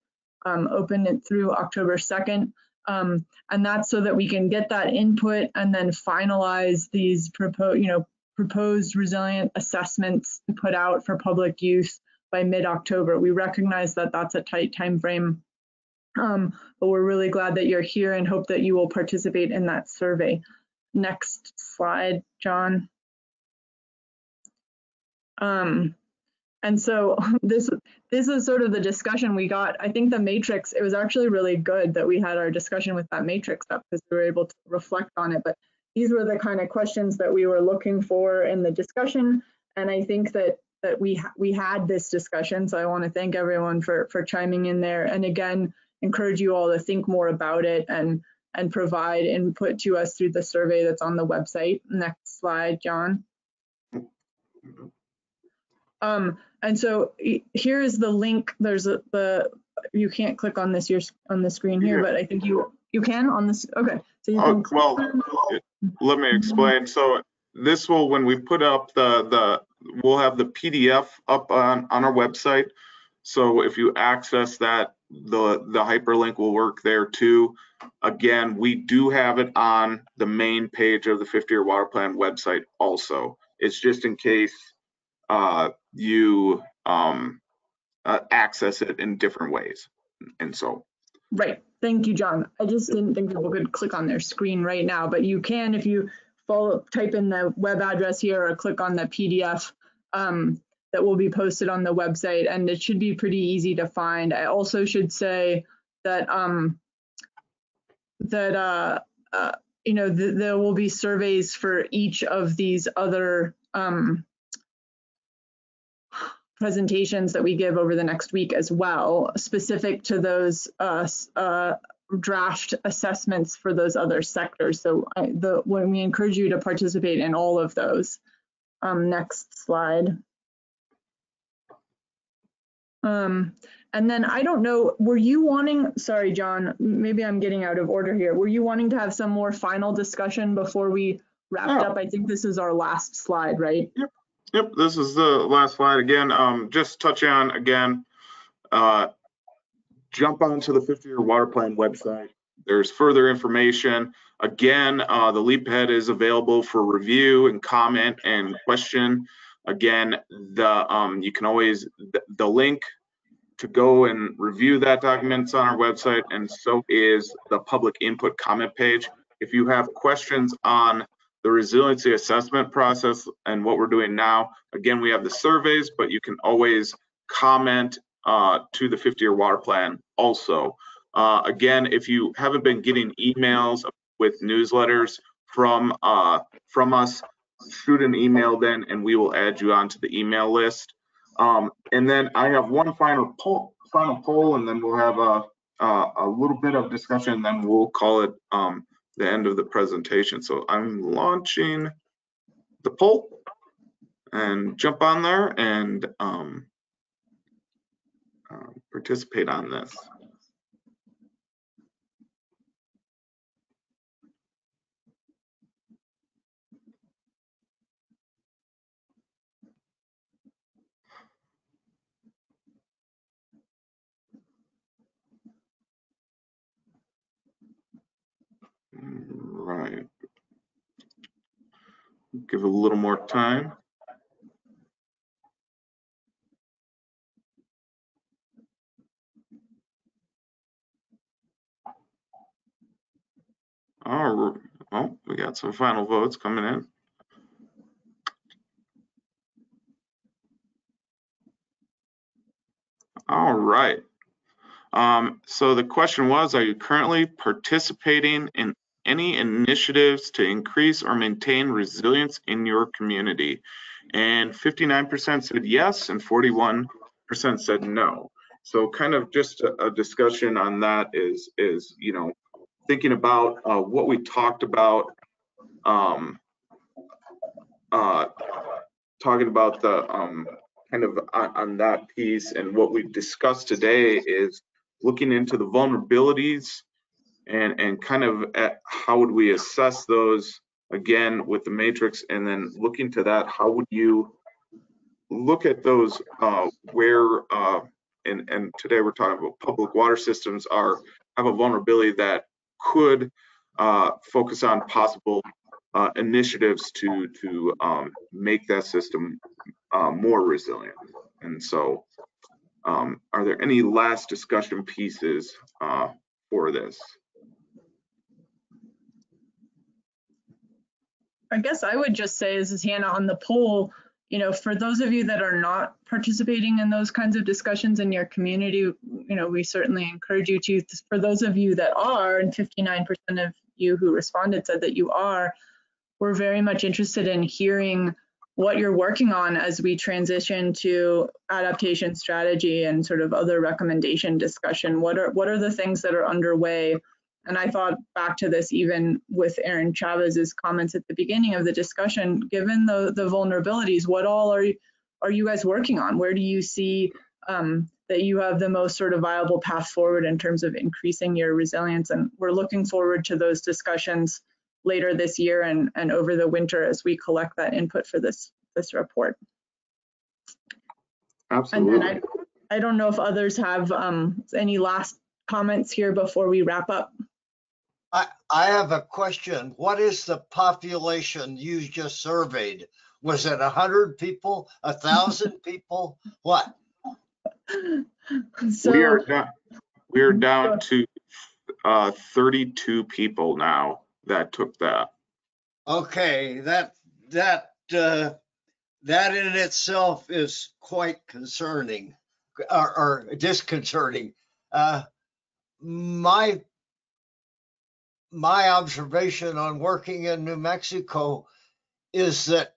open through October 2nd. And that's so that we can get that input and then finalize these proposed resilient assessments to put out for public use by mid-October. We recognize that that's a tight time frame, but we're really glad that you're here and hope that you will participate in that survey. Next slide, John. And so this is sort of the discussion we got. I think the matrix, it was actually really good that we had our discussion with that matrix up because we were able to reflect on it. But these were the kind of questions that we were looking for in the discussion. And I think that we had this discussion. So I want to thank everyone for chiming in there. And again, encourage you all to think more about it and provide input to us through the survey that's on the website. Next slide, John. And so here is the link. There's you can't click on this on the screen here, but I think you can on this. Okay, so you can click. Well, let me explain. So this will, when we put up we'll have the PDF up on our website. So if you access that, the hyperlink will work there too. Again, we do have it on the main page of the 50-year water plan website also. It's just in case you access it in different ways. And so. Right. Thank you, John. I just didn't think people could click on their screen right now, but you can if you type in the web address here or click on the PDF that will be posted on the website, and it should be pretty easy to find. I also should say that you know, there will be surveys for each of these other presentations that we give over the next week as well, specific to those draft assessments for those other sectors. So when we encourage you to participate in all of those. Next slide. And then I don't know, were you wanting, sorry, John, maybe I'm getting out of order here. Were you wanting to have some more final discussion before we wrapped up? I think this is our last slide, right? Yep, this is the last slide again. Just touch on again, jump onto the 50-year water plan website. There's further information. Again, the LEAP head is available for review and comment and question. Again, you can always, the link to go and review that document is on our website, and so is the public input comment page. If you have questions on the resiliency assessment process and what we're doing now, again, we have the surveys, but you can always comment to the 50-year water plan also. Again, if you haven't been getting emails with newsletters from us, shoot an email then, and we will add you onto the email list. And then I have one final poll, and then we'll have a little bit of discussion, and then we'll call it the end of the presentation. So I'm launching the poll, and jump on there and participate on this. Right. Give it a little more time. Oh, we got some final votes coming in. All right. So the question was, are you currently participating in any initiatives to increase or maintain resilience in your community? And 59% said yes, and 41% said no. So kind of just a discussion on that is you know, thinking about what we talked about, talking about the kind of on that piece, and what we've discussed today is looking into the vulnerabilities and kind of at how would we assess those again with the matrix, and then looking to that, how would you look at those where and today we're talking about public water systems have a vulnerability that could focus on possible initiatives to make that system more resilient. And so are there any last discussion pieces for this? I guess I would just say, this is Hannah, on the poll, you know, for those of you that are not participating in those kinds of discussions in your community, you know, we certainly encourage you to. For those of you that are, and 59% of you who responded said that you are, we're very much interested in hearing what you're working on as we transition to adaptation strategy and sort of other recommendation discussion. What are the things that are underway? And I thought back to this even with Aaron Chavez's comments at the beginning of the discussion, given the vulnerabilities, what all are you guys working on? Where do you see that you have the most sort of viable path forward in terms of increasing your resilience? And we're looking forward to those discussions later this year and over the winter as we collect that input for this report. Absolutely. And then I don't know if others have any last comments here before we wrap up. I have a question. What is the population you just surveyed? Was it 100 people, 1,000 people? What? So we are down to 32 people now that took that. Okay, that in itself is quite concerning or disconcerting. My observation on working in New Mexico is that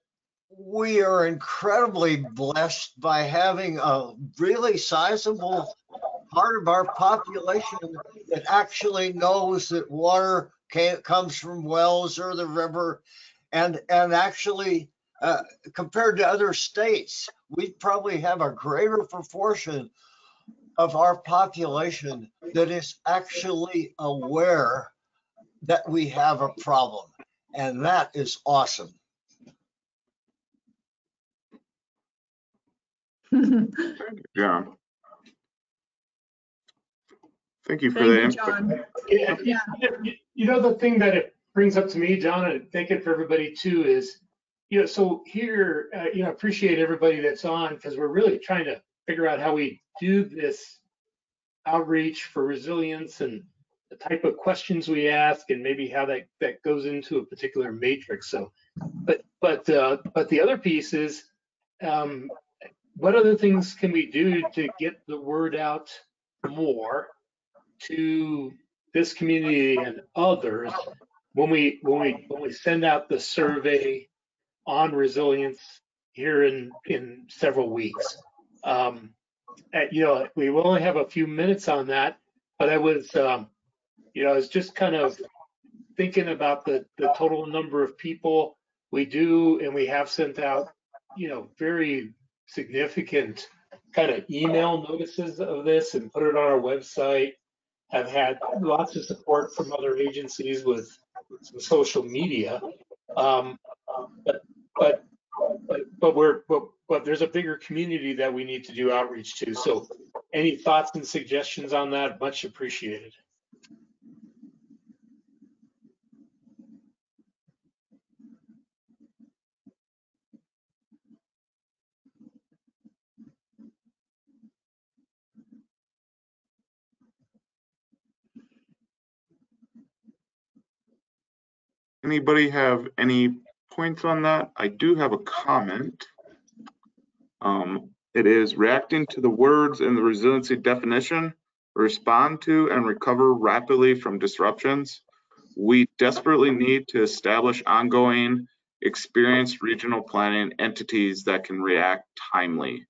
we are incredibly blessed by having a really sizable part of our population that actually knows that water comes from wells or the river, and actually compared to other states, we probably have a greater proportion of our population that is actually aware that we have a problem, and that is awesome. Yeah. Thank you for Thank the you, input. John. Yeah. You know, the thing that it brings up to me, John, and thinking for everybody too, is, you know, so here, you know, appreciate everybody that's on, because we're really trying to figure out how we do this outreach for resilience and the type of questions we ask and maybe how that goes into a particular matrix. So, but the other piece is, what other things can we do to get the word out more to this community and others when we send out the survey on resilience here in several weeks? You know, we only have a few minutes on that, but I was, you know, I was just kind of thinking about the total number of people we do, and we have sent out, you know, very significant kind of email notices of this and put it on our website, have had lots of support from other agencies with some social media. But there's a bigger community that we need to do outreach to. So any thoughts and suggestions on that, much appreciated. Anybody have any points on that? I do have a comment. It is reacting to the words in the resiliency definition, respond to and recover rapidly from disruptions. We desperately need to establish ongoing experienced regional planning entities that can react timely.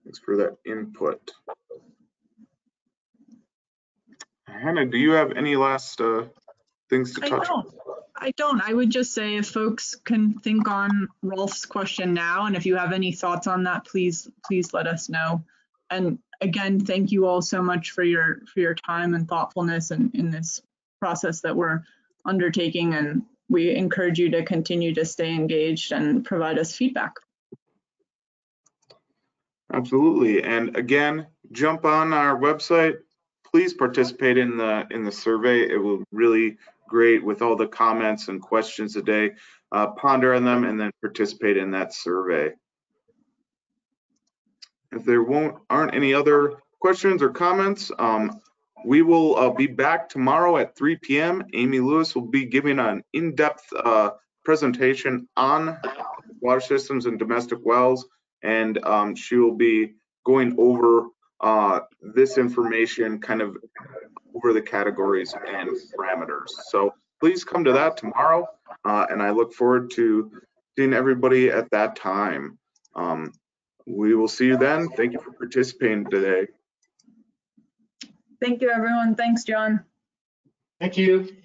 Thanks for that input. Hannah, do you have any last things to touch on? I don't. I would just say if folks can think on Rolf's question now, and if you have any thoughts on that, please let us know. And again, thank you all so much for your time and thoughtfulness in this process that we're undertaking. And we encourage you to continue to stay engaged and provide us feedback. Absolutely. And again, jump on our website. Please participate in the survey. It will really great with all the comments and questions today. Ponder on them and then participate in that survey. If there aren't any other questions or comments, we will be back tomorrow at 3 p.m. Amy Lewis will be giving an in-depth presentation on water systems and domestic wells, and she will be going over this information kind of over the categories and parameters. So please come to that tomorrow, and I look forward to seeing everybody at that time. We will see you then. Thank you for participating today. Thank you, everyone. Thanks, John. Thank you.